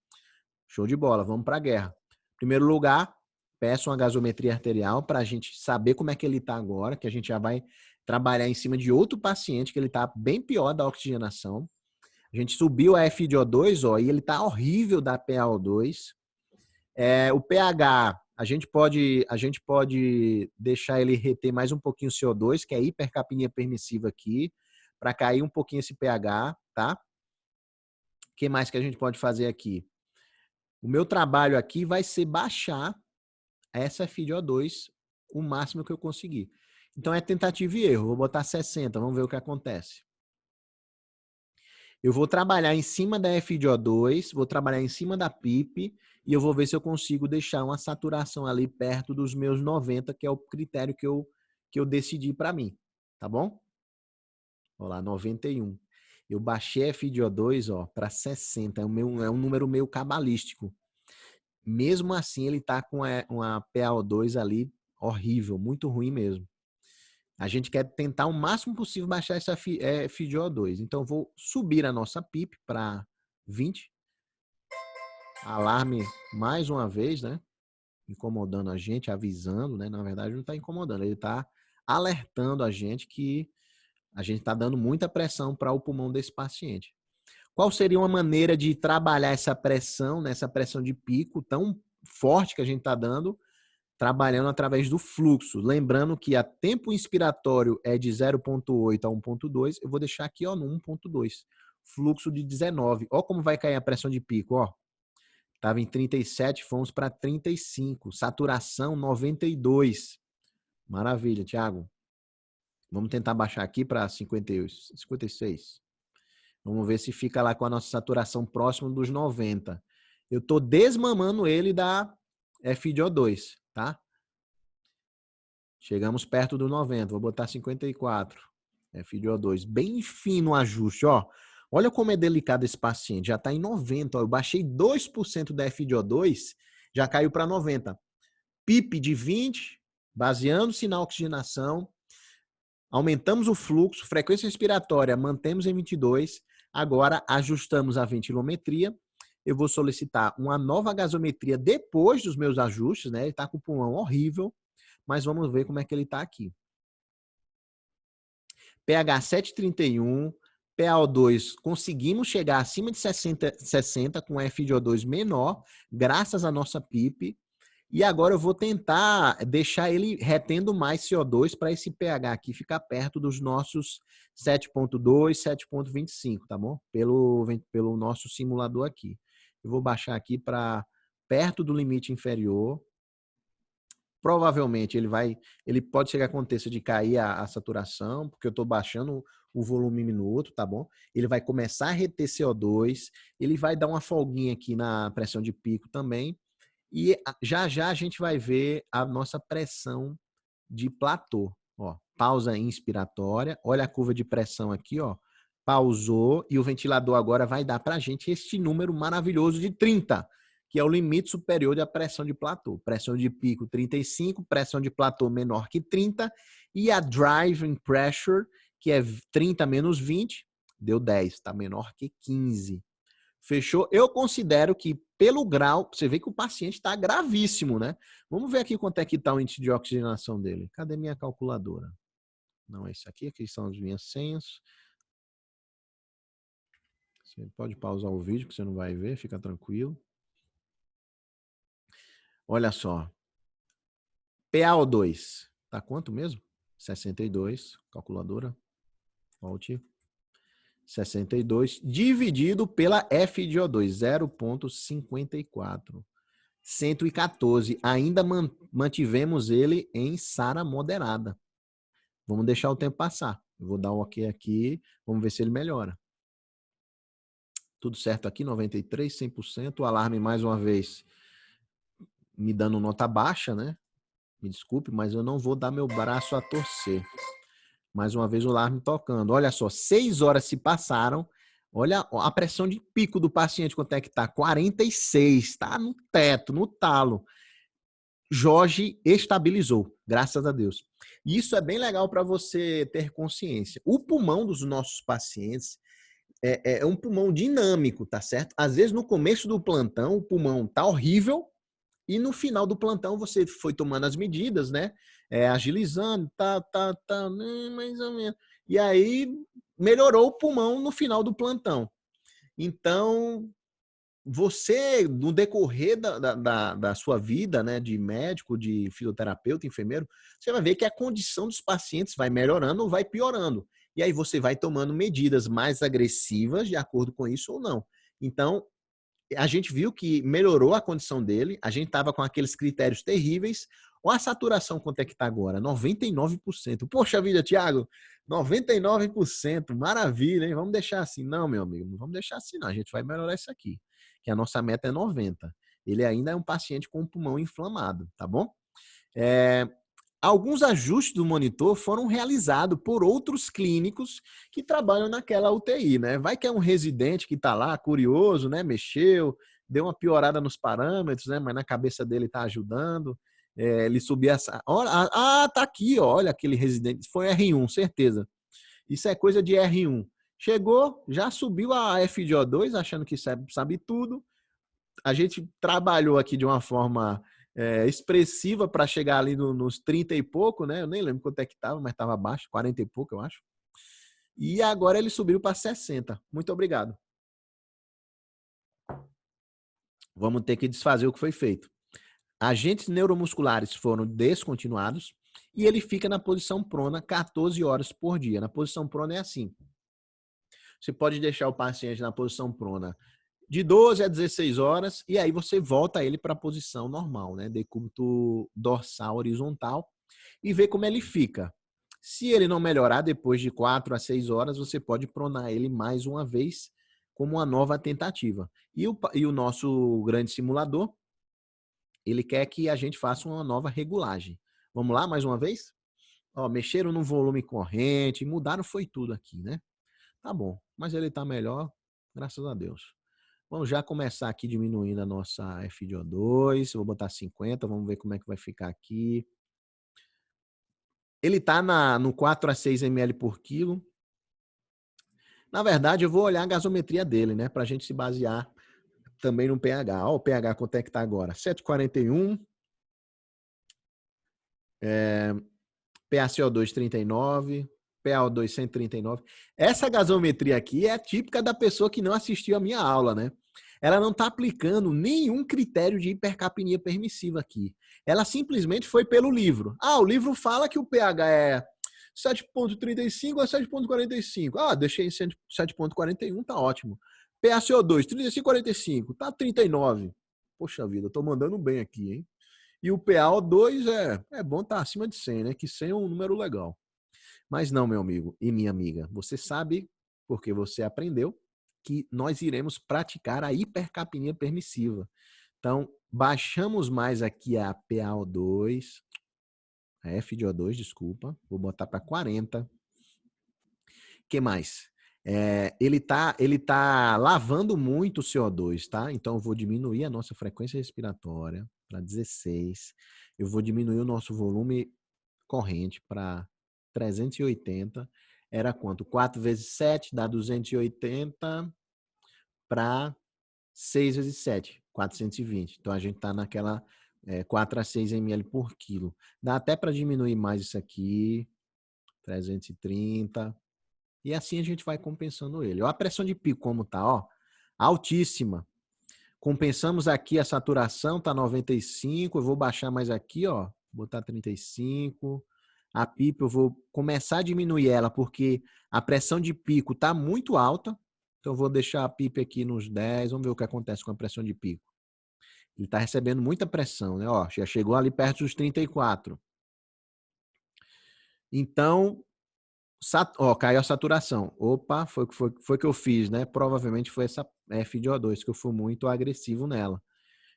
Show de bola, vamos para a guerra. Em primeiro lugar, peço uma gasometria arterial para a gente saber como é que ele está agora, que a gente já vai trabalhar em cima de outro paciente que ele está bem pior da oxigenação. A gente subiu a FiO2, ó, e ele está horrível da PaO2. O pH, a gente pode deixar ele reter mais um pouquinho o CO2, que é hipercapnia permissiva aqui, para cair um pouquinho esse pH, tá? O que mais que a gente pode fazer aqui? O meu trabalho aqui vai ser baixar essa FiO2 o máximo que eu conseguir. Então é tentativa e erro. Vou botar 60, vamos ver o que acontece. Eu vou trabalhar em cima da FiO2, vou trabalhar em cima da PIP e eu vou ver se eu consigo deixar uma saturação ali perto dos meus 90, que é o critério que eu decidi para mim, tá bom? Olha lá, 91. Eu baixei a FiO2 para 60, é um número meio cabalístico. Mesmo assim, ele está com uma PaO2 ali horrível, muito ruim mesmo. A gente quer tentar o máximo possível baixar essa FiO2. Então, vou subir a nossa PIP para 20. Alarme mais uma vez, né? Incomodando a gente, avisando, né? Na verdade, não está incomodando. Ele está alertando a gente que a gente está dando muita pressão para o pulmão desse paciente. Qual seria uma maneira de trabalhar essa pressão, nessa pressão de pico tão forte que a gente está dando, trabalhando através do fluxo? Lembrando que a tempo inspiratório é de 0,8 a 1,2. Eu vou deixar aqui no 1,2. Fluxo de 19. Olha como vai cair a pressão de pico. Estava em 37, fomos para 35. Saturação 92. Maravilha, Thiago. Vamos tentar baixar aqui para 56. Vamos ver se fica lá com a nossa saturação próxima dos 90. Eu estou desmamando ele da FiO2, tá? Chegamos perto do 90. Vou botar 54. FiO2. Bem fino o ajuste, ó. Olha como é delicado esse paciente. Já está em 90. Ó. Eu baixei 2% da FiO2, já caiu para 90. PIP de 20, baseando-se na oxigenação. Aumentamos o fluxo, frequência respiratória, mantemos em 22. Agora, ajustamos a ventilometria. Eu vou solicitar uma nova gasometria depois dos meus ajustes, né? Ele está com o pulmão horrível, mas vamos ver como é que ele está aqui. pH 7,31, PaO2, conseguimos chegar acima de 60 com FiO2 menor, graças à nossa PIP. E agora eu vou tentar deixar ele retendo mais CO2 para esse pH aqui ficar perto dos nossos 7,2, 7,25, tá bom? Pelo nosso simulador aqui. Eu vou baixar aqui para perto do limite inferior. Provavelmente ele pode chegar a acontecer de cair a saturação, porque eu estou baixando o volume minuto, tá bom? Ele vai começar a reter CO2, ele vai dar uma folguinha aqui na pressão de pico também. E já já a gente vai ver a nossa pressão de platô. Ó, pausa inspiratória. Olha a curva de pressão aqui, ó. Pausou e o ventilador agora vai dar para a gente este número maravilhoso de 30, que é o limite superior da pressão de platô. Pressão de pico 35, pressão de platô menor que 30 e a driving pressure, que é 30 menos 20, deu 10, está menor que 15. Fechou? Eu considero que pelo grau, você vê que o paciente está gravíssimo, né? Vamos ver aqui quanto é que está o índice de oxigenação dele. Cadê minha calculadora? Não é isso aqui, aqui são as minhas senhas. Você pode pausar o vídeo que você não vai ver, fica tranquilo. Olha só. PaO2, tá quanto mesmo? 62, calculadora. Volte. 62 dividido pela FiO2, 0,54. 114. Ainda mantivemos ele em SARA moderada. Vamos deixar o tempo passar. Eu vou dar um OK aqui. Vamos ver se ele melhora. Tudo certo aqui, 93, 100%. O alarme, mais uma vez, me dando nota baixa, né? Me desculpe, mas eu não vou dar meu braço a torcer. Mais uma vez o alarme tocando. Olha só, 6 horas se passaram. Olha a pressão de pico do paciente, quanto é que tá? 46, tá no teto, no talo. Jorge estabilizou, graças a Deus. E isso é bem legal para você ter consciência. O pulmão dos nossos pacientes é um pulmão dinâmico, tá certo? Às vezes no começo do plantão o pulmão tá horrível e no final do plantão você foi tomando as medidas, né? Agilizando, mais ou menos. E aí melhorou o pulmão no final do plantão. Então, você, no decorrer da sua vida, né, de médico, de fisioterapeuta, enfermeiro, você vai ver que a condição dos pacientes vai melhorando ou vai piorando. E aí você vai tomando medidas mais agressivas de acordo com isso ou não. Então, a gente viu que melhorou a condição dele, a gente estava com aqueles critérios terríveis. Olha a saturação, quanto é que está agora? 99%. Poxa vida, Thiago, 99%, maravilha, hein? Vamos deixar assim. Não, meu amigo, não vamos deixar assim não, a gente vai melhorar isso aqui, que a nossa meta é 90. Ele ainda é um paciente com o pulmão inflamado, tá bom? Alguns ajustes do monitor foram realizados por outros clínicos que trabalham naquela UTI, né? Vai que é um residente que está lá, curioso, né? Mexeu, deu uma piorada nos parâmetros, né? Mas na cabeça dele está ajudando. Ele subir essa. Tá aqui, ó, olha aquele residente. Foi R1, certeza. Isso é coisa de R1. Chegou, já subiu a FiO2, achando que sabe tudo. A gente trabalhou aqui de uma forma expressiva para chegar ali nos 30 e pouco, né? Eu nem lembro quanto é que estava, mas estava abaixo, 40 e pouco, eu acho. E agora ele subiu para 60. Muito obrigado. Vamos ter que desfazer o que foi feito. Agentes neuromusculares foram descontinuados e ele fica na posição prona 14 horas por dia. Na posição prona é assim. Você pode deixar o paciente na posição prona de 12 a 16 horas, e aí você volta ele para a posição normal, né? Decúbito dorsal horizontal. e ver como ele fica. Se ele não melhorar depois de 4 a 6 horas, você pode pronar ele mais uma vez como uma nova tentativa. E o nosso grande simulador, ele quer que a gente faça uma nova regulagem. Vamos lá, mais uma vez? Ó, mexeram no volume corrente, mudaram foi tudo aqui, né? Tá bom, mas ele tá melhor, graças a Deus. Vamos já começar aqui diminuindo a nossa FiO2. Vou botar 50, vamos ver como é que vai ficar aqui. Ele tá no 4 a 6 ml por quilo. Na verdade, eu vou olhar a gasometria dele, né? Pra gente se basear também no pH. Ó, o pH quanto é que tá agora? 7,41. PaCO2 39, PaO2 139. Essa gasometria aqui é a típica da pessoa que não assistiu a minha aula, né? Ela não está aplicando nenhum critério de hipercapnia permissiva aqui. Ela simplesmente foi pelo livro. Ah, o livro fala que o pH é 7,35 a 7,45. Ah, deixei em 7,41, tá ótimo. PaCO2, 35,45, tá 39. Poxa vida, eu tô mandando bem aqui, hein? E o PaO2 é bom estar acima de 100, né? Que 100 é um número legal. Mas não, meu amigo e minha amiga, você sabe, porque você aprendeu, que nós iremos praticar a hipercapnia permissiva. Então, baixamos mais aqui a PaO2, a FiO2, desculpa, vou botar para 40. O que mais? Ele tá lavando muito o CO2, tá? Então, eu vou diminuir a nossa frequência respiratória para 16. Eu vou diminuir o nosso volume corrente para 380. Era quanto? 4 vezes 7 dá 280 para 6 vezes 7, 420. Então, a gente está naquela 4 a 6 ml por quilo. Dá até para diminuir mais isso aqui, 330. E assim a gente vai compensando ele. Ó, a pressão de pico como tá, ó, altíssima. Compensamos aqui a saturação, tá 95. Eu vou baixar mais aqui, ó, botar 35. A PIP eu vou começar a diminuir ela porque a pressão de pico tá muito alta. Então eu vou deixar a PIP aqui nos 10. Vamos ver o que acontece com a pressão de pico. Ele está recebendo muita pressão, né? Ó, já chegou ali perto dos 34. Então, caiu a saturação. Opa, foi que eu fiz, né? Provavelmente foi essa FiO2 que eu fui muito agressivo nela.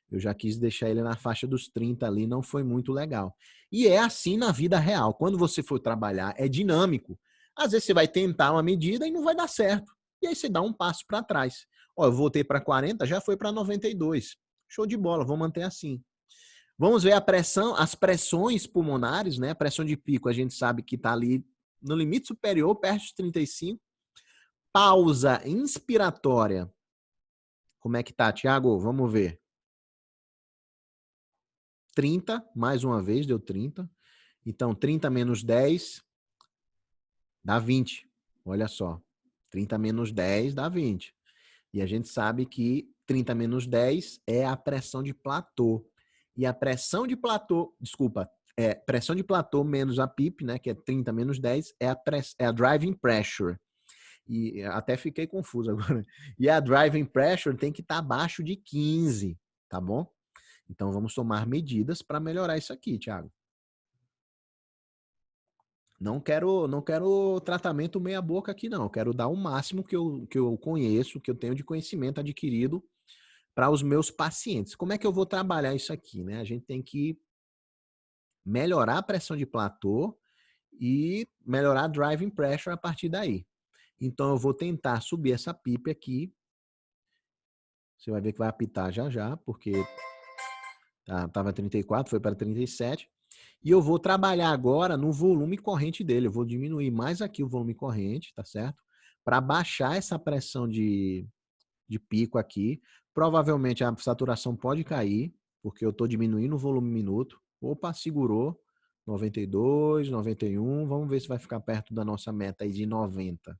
Eu já quis deixar ele na faixa dos 30 ali, não foi muito legal. E é assim na vida real. Quando você for trabalhar, é dinâmico. Às vezes você vai tentar uma medida e não vai dar certo. E aí você dá um passo para trás. Ó, eu voltei para 40, já foi para 92. Show de bola, vou manter assim. Vamos ver a pressão, as pressões pulmonares, né? A pressão de pico, a gente sabe que está ali no limite superior, perto de 35. Pausa inspiratória. Como é que tá, Tiago? Vamos ver. 30, mais uma vez, deu 30. Então, 30 menos 10 dá 20. Olha só. 30 menos 10 dá 20. E a gente sabe que 30 menos 10 é a pressão de platô. E a pressão de platô, desculpa, pressão de platô menos a PIP, né, que é 30 menos 10, é a driving pressure. E até fiquei confuso agora. E a driving pressure tem que estar abaixo de 15, tá bom? Então vamos tomar medidas para melhorar isso aqui, Thiago. Não quero tratamento meia boca aqui, não. Eu quero dar o máximo que eu conheço, que eu tenho de conhecimento adquirido para os meus pacientes. Como é que eu vou trabalhar isso aqui, né? A gente tem que melhorar a pressão de platô e melhorar a driving pressure a partir daí. Então, eu vou tentar subir essa PIP aqui. Você vai ver que vai apitar já já, porque estava 34, foi para 37. E eu vou trabalhar agora no volume corrente dele. Eu vou diminuir mais aqui o volume corrente, tá certo? Para baixar essa pressão de pico aqui. Provavelmente a saturação pode cair, porque eu estou diminuindo o volume minuto. Opa, segurou. 92, 91. Vamos ver se vai ficar perto da nossa meta aí de 90.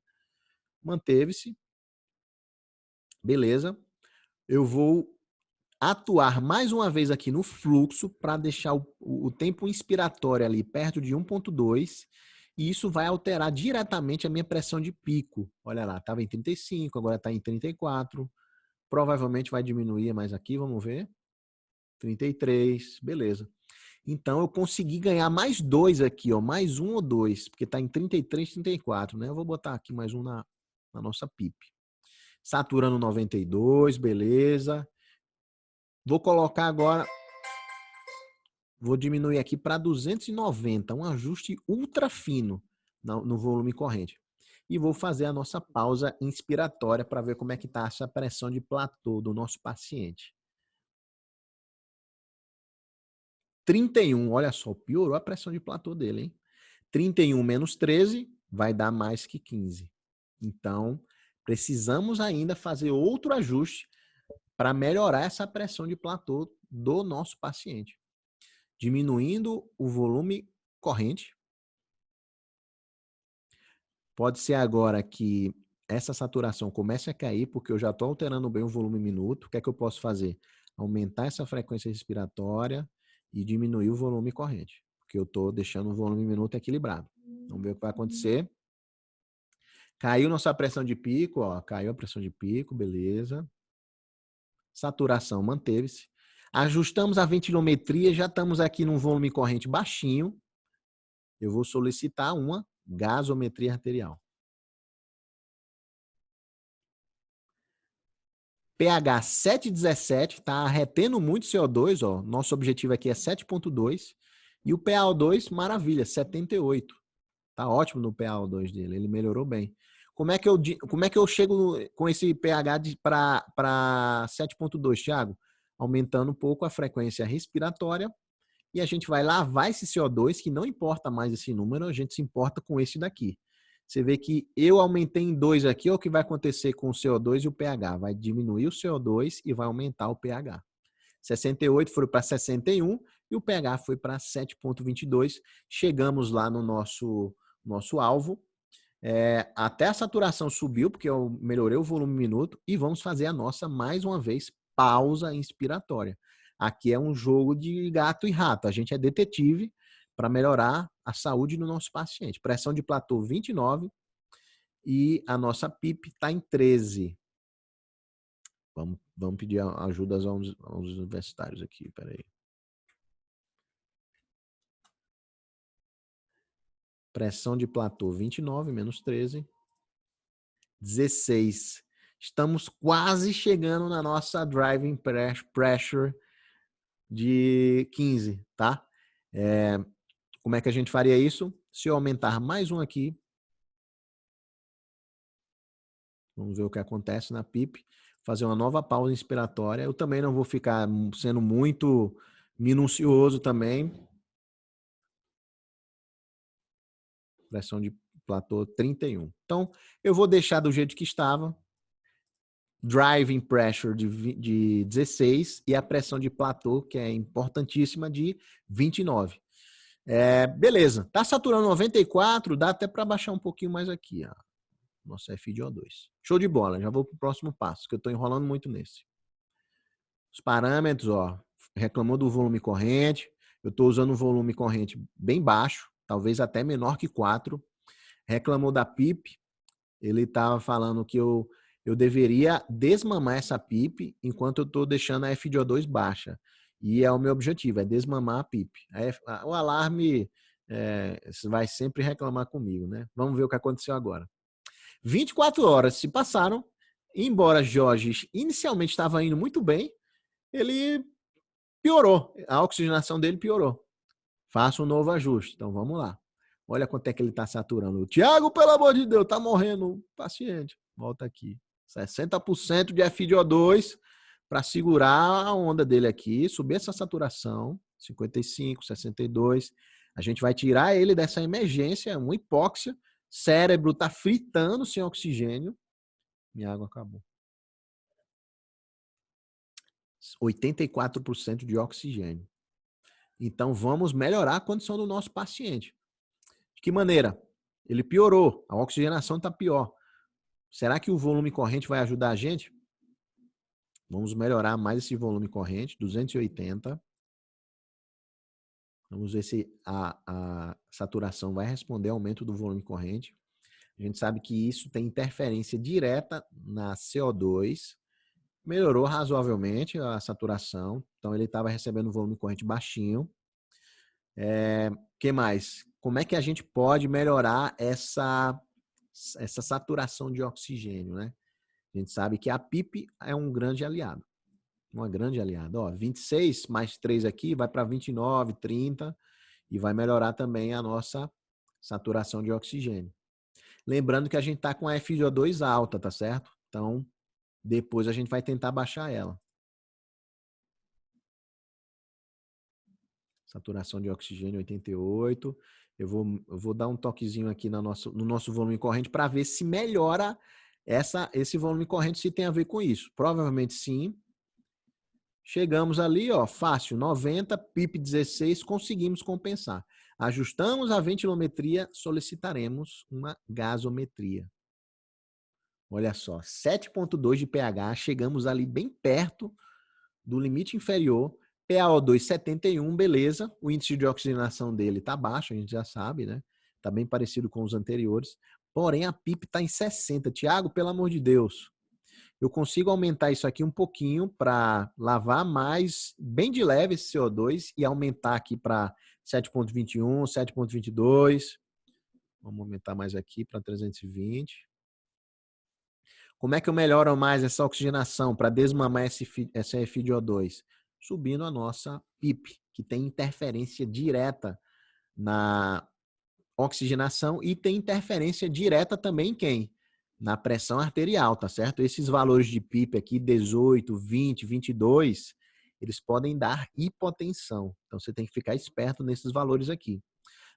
Manteve-se. Beleza. Eu vou atuar mais uma vez aqui no fluxo para deixar o tempo inspiratório ali perto de 1,2 e isso vai alterar diretamente a minha pressão de pico. Olha lá, estava em 35, agora está em 34. Provavelmente vai diminuir mais aqui, vamos ver. 33, beleza. Então, eu consegui ganhar mais 2 aqui, ó, mais 1 ou 2, porque está em 33, 34, né? Eu vou botar aqui mais um na nossa PIP. Saturando 92, beleza. Vou colocar agora, vou diminuir aqui para 290, um ajuste ultra fino no volume corrente. E vou fazer a nossa pausa inspiratória para ver como é que está essa pressão de platô do nosso paciente. 31, olha só, piorou a pressão de platô dele, hein? 31 menos 13 vai dar mais que 15. Então, precisamos ainda fazer outro ajuste para melhorar essa pressão de platô do nosso paciente. Diminuindo o volume corrente. Pode ser agora que essa saturação comece a cair, porque eu já estou alterando bem o volume minuto. O que é que eu posso fazer? Aumentar essa frequência respiratória e diminuir o volume corrente, porque eu estou deixando o volume minuto equilibrado. Vamos ver o que vai acontecer. Caiu nossa pressão de pico, ó, caiu a pressão de pico, beleza. Saturação manteve-se. Ajustamos a ventilometria, já estamos aqui num volume corrente baixinho. Eu vou solicitar uma gasometria arterial. pH 7,17, tá retendo muito CO2, ó. Nosso objetivo aqui é 7,2. E o PaO2, maravilha, 78. Tá ótimo no PaO2 dele, ele melhorou bem. Como é que eu chego com esse pH para 7,2, Thiago? Aumentando um pouco a frequência respiratória e a gente vai lavar esse CO2, que não importa mais esse número, a gente se importa com esse daqui. Você vê que eu aumentei em 2 aqui, o que vai acontecer com o CO2 e o pH? Vai diminuir o CO2 e vai aumentar o pH. 68 foi para 61 e o pH foi para 7,22. Chegamos lá no nosso alvo. Até a saturação subiu, porque eu melhorei o volume minuto, e vamos fazer a nossa, mais uma vez, pausa inspiratória. Aqui é um jogo de gato e rato. A gente é detetive para melhorar a saúde do nosso paciente. Pressão de platô 29 e a nossa PIP está em 13. Vamos pedir ajuda aos universitários aqui, peraí. Pressão de platô 29 menos 13. 16. Estamos quase chegando na nossa driving pressure de 15, tá? Como é que a gente faria isso? Se eu aumentar mais um aqui, vamos ver o que acontece na PIP, fazer uma nova pausa inspiratória. Eu também não vou ficar sendo muito minucioso também. Pressão de platô 31. Então, eu vou deixar do jeito que estava. Driving pressure de 16 e a pressão de platô, que é importantíssima, de 29. Beleza. Tá saturando 94, dá até para baixar um pouquinho mais aqui, ó. Nossa FiO2. Show de bola. Já vou pro próximo passo, que eu tô enrolando muito nesse. Os parâmetros, ó, reclamou do volume corrente. Eu tô usando um volume corrente bem baixo, talvez até menor que 4. Reclamou da PIP. Ele estava falando que eu deveria desmamar essa PIP enquanto eu estou deixando a FiO2 baixa. E é o meu objetivo, é desmamar a PIP. O alarme vai sempre reclamar comigo, né? Vamos ver o que aconteceu agora. 24 horas se passaram, embora Jorge inicialmente estava indo muito bem, ele piorou, a oxigenação dele piorou. Faça um novo ajuste. Então vamos lá. Olha quanto é que ele está saturando. O Thiago, pelo amor de Deus, está morrendo o paciente. Volta aqui. 60% de FiO2 para segurar a onda dele aqui, subir essa saturação. 55, 62. A gente vai tirar ele dessa emergência, uma hipóxia. Cérebro está fritando sem oxigênio. Minha água acabou. 84% de oxigênio. Então, vamos melhorar a condição do nosso paciente. De que maneira? Ele piorou, a oxigenação está pior. Será que o volume corrente vai ajudar a gente? Vamos melhorar mais esse volume corrente, 280. Vamos ver se a saturação vai responder ao aumento do volume corrente. A gente sabe que isso tem interferência direta na CO2. Melhorou razoavelmente a saturação. Então, ele estava recebendo um volume corrente baixinho. Que mais? Como é que a gente pode melhorar essa saturação de oxigênio, né? A gente sabe que a PIP é um grande aliado. Uma grande aliada. Ó, 26 mais 3 aqui vai para 29, 30 e vai melhorar também a nossa saturação de oxigênio. Lembrando que a gente está com a FiO2 alta, tá certo? Então, depois a gente vai tentar baixar ela. Saturação de oxigênio 88. Eu vou dar um toquezinho aqui no nosso volume corrente para ver se melhora esse volume corrente, se tem a ver com isso. Provavelmente sim. Chegamos ali, ó, fácil, 90, PIP 16, conseguimos compensar. Ajustamos a ventilometria, solicitaremos uma gasometria. Olha só, 7,2 de pH, chegamos ali bem perto do limite inferior. PaO2 71, beleza. O índice de oxigenação dele está baixo, a gente já sabe, né? Está bem parecido com os anteriores. Porém, a PIP está em 60. Tiago, pelo amor de Deus, eu consigo aumentar isso aqui um pouquinho para lavar mais, bem de leve esse CO2 e aumentar aqui para 7,21, 7,22. Vamos aumentar mais aqui para 320. Como é que eu melhoro mais essa oxigenação para desmamar essa FiO2? Subindo a nossa PIP, que tem interferência direta na oxigenação e tem interferência direta também em quem? Na pressão arterial, tá certo? Esses valores de PIP aqui, 18, 20, 22, eles podem dar hipotensão. Então, você tem que ficar esperto nesses valores aqui.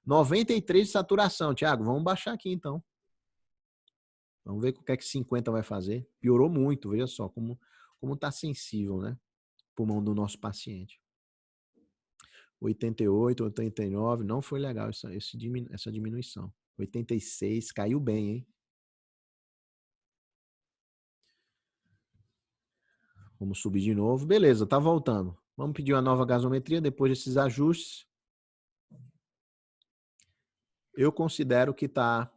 93 de saturação, Thiago, vamos baixar aqui então. Vamos ver o que é que 50 vai fazer. Piorou muito, veja só como está sensível, né? O pulmão do nosso paciente. 88, 89, não foi legal essa diminuição. 86, caiu bem, hein? Vamos subir de novo. Beleza, tá voltando. Vamos pedir uma nova gasometria depois desses ajustes. Eu considero que está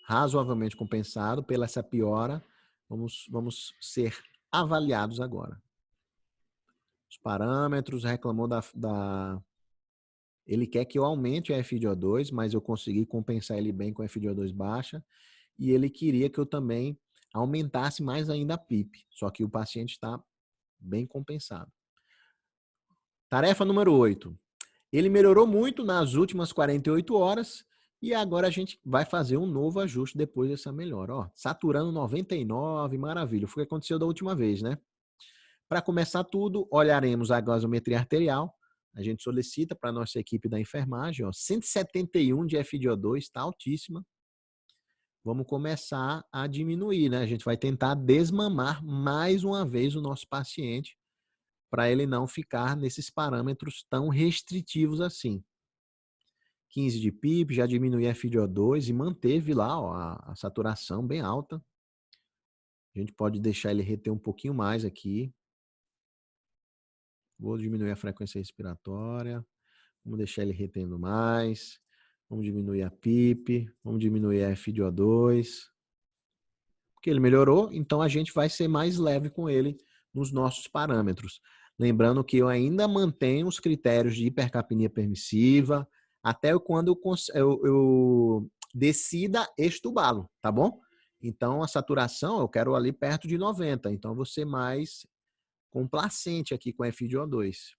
razoavelmente compensado pela essa piora. Vamos ser avaliados agora. Os parâmetros, reclamou Ele quer que eu aumente a FiO2, mas eu consegui compensar ele bem com a FiO2 baixa. E ele queria que eu também aumentasse mais ainda a PIP. Só que o paciente está bem compensado. Tarefa número 8. Ele melhorou muito nas últimas 48 horas e agora a gente vai fazer um novo ajuste depois dessa melhora. Ó, saturando 99, maravilha. Foi o que aconteceu da última vez, né? Para começar tudo, olharemos a gasometria arterial. A gente solicita para a nossa equipe da enfermagem, ó, 171 de FiO2, está altíssima. Vamos começar a diminuir, né? A gente vai tentar desmamar mais uma vez o nosso paciente para ele não ficar nesses parâmetros tão restritivos assim. 15 de PIP, já diminui a FiO2 e manteve lá, ó, a saturação bem alta. A gente pode deixar ele reter um pouquinho mais aqui. Vou diminuir a frequência respiratória. Vamos deixar ele retendo mais. Vamos diminuir a PIP. Vamos diminuir a FiO2. Porque ele melhorou, então a gente vai ser mais leve com ele nos nossos parâmetros. Lembrando que eu ainda mantenho os critérios de hipercapnia permissiva até quando eu decida extubá-lo, tá bom? Então, a saturação eu quero ali perto de 90. Então, eu vou ser mais complacente aqui com a FiO2.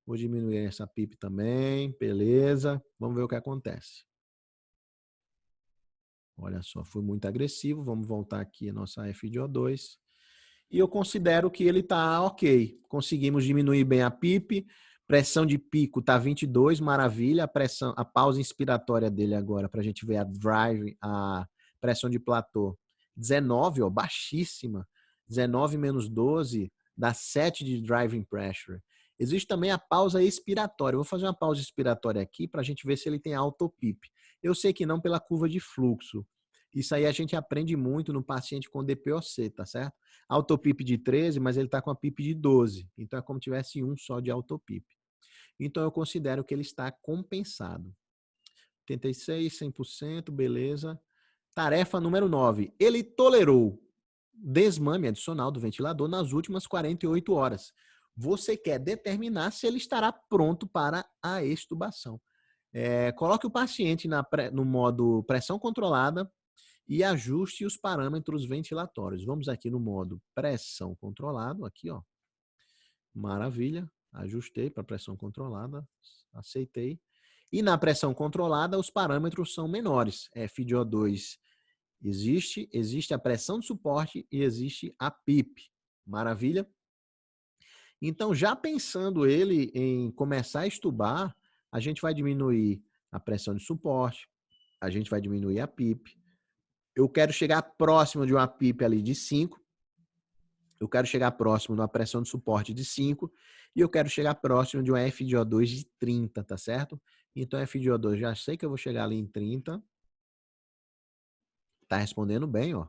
Vou diminuir essa PIP também, beleza. Vamos ver o que acontece. Olha só, foi muito agressivo. Vamos voltar aqui a nossa FiO2. E eu considero que ele está ok. Conseguimos diminuir bem a PIP. Pressão de pico está 22, maravilha. A pausa inspiratória dele agora, para a gente ver a pressão de platô, 19, ó, baixíssima. 19 menos 12 dá 7 de driving pressure. Existe também a pausa expiratória. Eu vou fazer uma pausa expiratória aqui para a gente ver se ele tem auto-PIP. Eu sei que não pela curva de fluxo. Isso aí a gente aprende muito no paciente com DPOC, tá certo? Autopip de 13, mas ele está com a PIP de 12. Então, é como se tivesse um só de autopip. Então, eu considero que ele está compensado. 86, 100%, beleza. Tarefa número 9. Ele tolerou desmame adicional do ventilador nas últimas 48 horas. você quer determinar se ele estará pronto para a extubação. Coloque o paciente no modo pressão controlada e ajuste os parâmetros ventilatórios. Vamos aqui no modo pressão controlado, aqui, ó. Maravilha. Ajustei para pressão controlada, aceitei. E na pressão controlada, os parâmetros são menores. FiO2 existe a pressão de suporte e existe a PIP. Maravilha? Então, já pensando ele em começar a extubar, a gente vai diminuir a pressão de suporte, a gente vai diminuir a PIP. Eu quero chegar próximo de uma PIP ali de 5, eu quero chegar próximo de uma pressão de suporte de 5 e eu quero chegar próximo de uma FiO2 de 30, tá certo? Então, FiO2, já sei que eu vou chegar ali em 30. Tá respondendo bem, ó.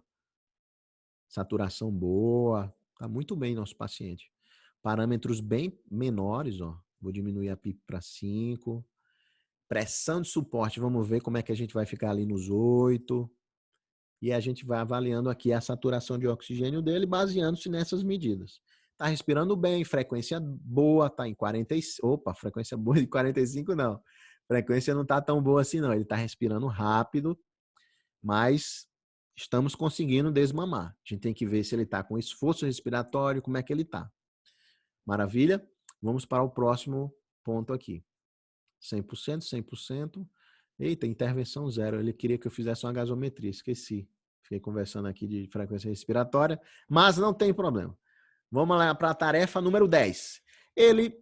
Saturação boa, tá muito bem nosso paciente. Parâmetros bem menores, ó. Vou diminuir a PIP para 5. Pressão de suporte, vamos ver como é que a gente vai ficar ali nos 8. E a gente vai avaliando aqui a saturação de oxigênio dele, baseando-se nessas medidas. Tá respirando bem, frequência boa, tá em 45. Opa, frequência boa de 45 não. Frequência não tá tão boa assim não. Ele tá respirando rápido, mas estamos conseguindo desmamar. A gente tem que ver se ele tá com esforço respiratório, como é que ele tá. Maravilha? Vamos para o próximo ponto aqui. 100%, 100%. Eita, intervenção zero. Ele queria que eu fizesse uma gasometria, esqueci. Fiquei conversando aqui de frequência respiratória, mas não tem problema. Vamos lá para a tarefa número 10. Ele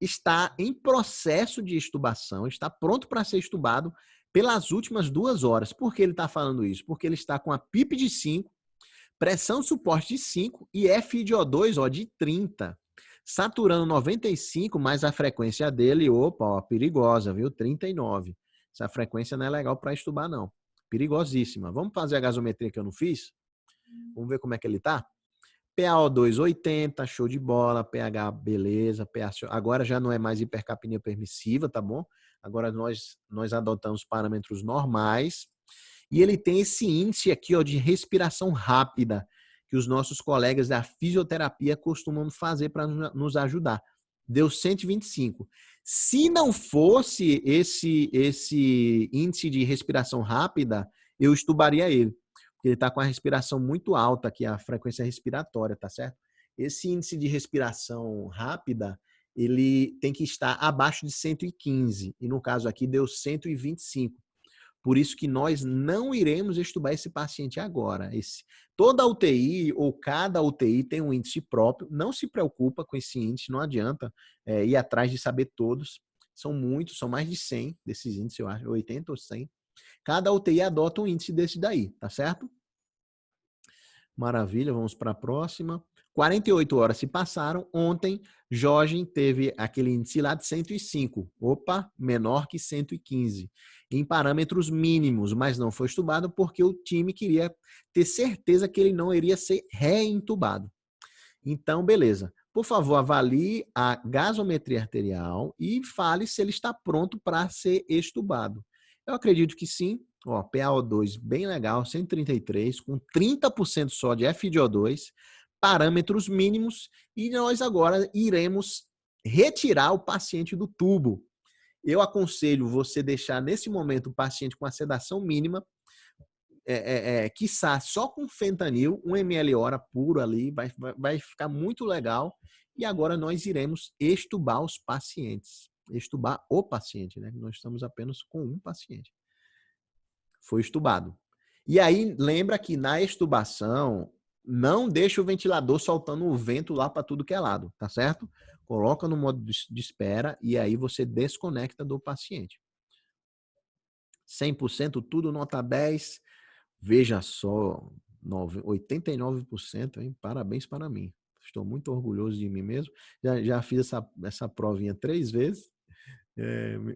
está em processo de extubação, está pronto para ser extubado pelas últimas 2 horas. Por que ele está falando isso? Porque ele está com a PIP de 5, pressão suporte de 5 e FiO2 ó, de 30. Saturando 95, mas a frequência dele, opa, ó, perigosa, viu? 39. Essa frequência não é legal para extubar, não. Perigosíssima. Vamos fazer a gasometria que eu não fiz? Vamos ver como é que ele tá? PaO2 80, show de bola. pH, beleza. pH, agora já não é mais hipercapnia permissiva, tá bom? Agora nós adotamos parâmetros normais. E ele tem esse índice aqui, ó, de respiração rápida, que os nossos colegas da fisioterapia costumam fazer para nos ajudar. Deu 125. Se não fosse esse índice de respiração rápida, eu estubaria ele. Porque ele está com a respiração muito alta aqui, a frequência respiratória, tá certo? Esse índice de respiração rápida, ele tem que estar abaixo de 115. E no caso aqui deu 125. Por isso que nós não iremos extubar esse paciente agora. Toda UTI ou cada UTI tem um índice próprio. Não se preocupa com esse índice, não adianta ir atrás de saber todos. São muitos, são mais de 100 desses índices, eu acho, 80 ou 100. Cada UTI adota um índice desse daí, tá certo? Maravilha, vamos para a próxima. 48 horas se passaram. Ontem, Jorge teve aquele índice lá de 105. Opa, menor que 115. Em parâmetros mínimos, mas não foi estubado porque o time queria ter certeza que ele não iria ser reintubado. Então, beleza. Por favor, avalie a gasometria arterial e fale se ele está pronto para ser extubado. Eu acredito que sim. Ó, PaO2 bem legal, 133, com 30% só de FiO2, parâmetros mínimos, e nós agora iremos retirar o paciente do tubo. Eu aconselho você deixar nesse momento o paciente com a sedação mínima, quiçá só com fentanil, 1 ml hora puro ali, vai ficar muito legal. E agora nós iremos extubar os pacientes. Extubar o paciente, né? Nós estamos apenas com um paciente. Foi extubado. E aí, lembra que na extubação, não deixa o ventilador soltando o vento lá para tudo que é lado, tá certo? Coloca no modo de espera e aí você desconecta do paciente. 100%, tudo nota 10. Veja só, 89%, hein? Parabéns para mim. Estou muito orgulhoso de mim mesmo. Já fiz essa provinha 3 vezes.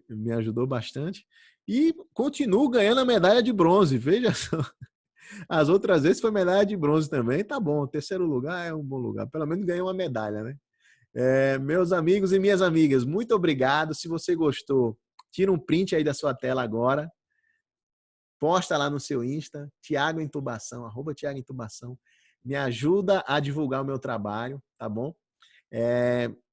Me ajudou bastante. E continuo ganhando a medalha de bronze. Veja só. As outras vezes foi medalha de bronze também. Tá bom, terceiro lugar é um bom lugar. Pelo menos ganhei uma medalha, né? Meus amigos e minhas amigas, muito obrigado. Se você gostou, tira um print aí da sua tela agora. Posta lá no seu Insta, Thiago Intubação, @Thiago Intubação. Me ajuda a divulgar o meu trabalho, tá bom?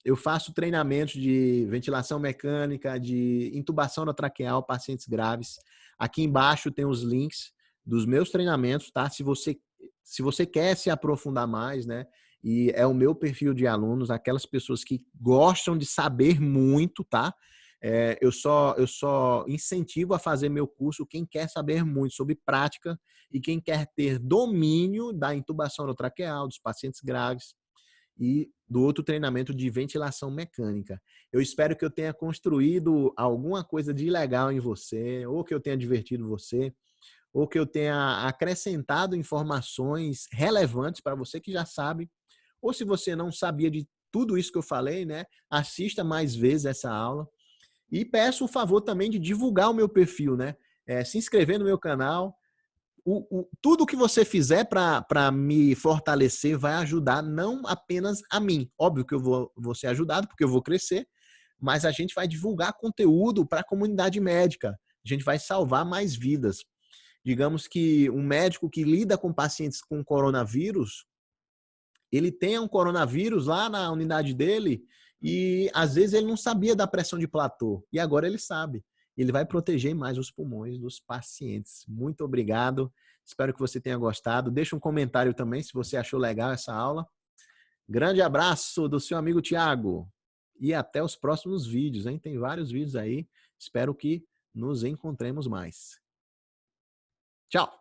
Eu faço treinamentos de ventilação mecânica, de intubação na traqueal, pacientes graves. Aqui embaixo tem os links dos meus treinamentos, tá? Se você quer se aprofundar mais, né? E é o meu perfil de alunos, aquelas pessoas que gostam de saber muito, tá? Eu só incentivo a fazer meu curso quem quer saber muito sobre prática e quem quer ter domínio da intubação no traqueal, dos pacientes graves e do outro treinamento de ventilação mecânica. Eu espero que eu tenha construído alguma coisa de legal em você, ou que eu tenha divertido você, ou que eu tenha acrescentado informações relevantes para você que já sabe, ou se você não sabia de tudo isso que eu falei, né? Assista mais vezes essa aula. E peço o favor também de divulgar o meu perfil, né? Se inscrever no meu canal. Tudo que você fizer para me fortalecer vai ajudar não apenas a mim. Óbvio que eu vou ser ajudado, porque eu vou crescer, mas a gente vai divulgar conteúdo para a comunidade médica. A gente vai salvar mais vidas. Digamos que um médico que lida com pacientes com coronavírus, ele tem um coronavírus lá na unidade dele e às vezes ele não sabia da pressão de platô e agora ele sabe. Ele vai proteger mais os pulmões dos pacientes. Muito obrigado. Espero que você tenha gostado. Deixa um comentário também se você achou legal essa aula. Grande abraço do seu amigo Tiago. E até os próximos vídeos, hein? Tem vários vídeos aí. Espero que nos encontremos mais. Tchau!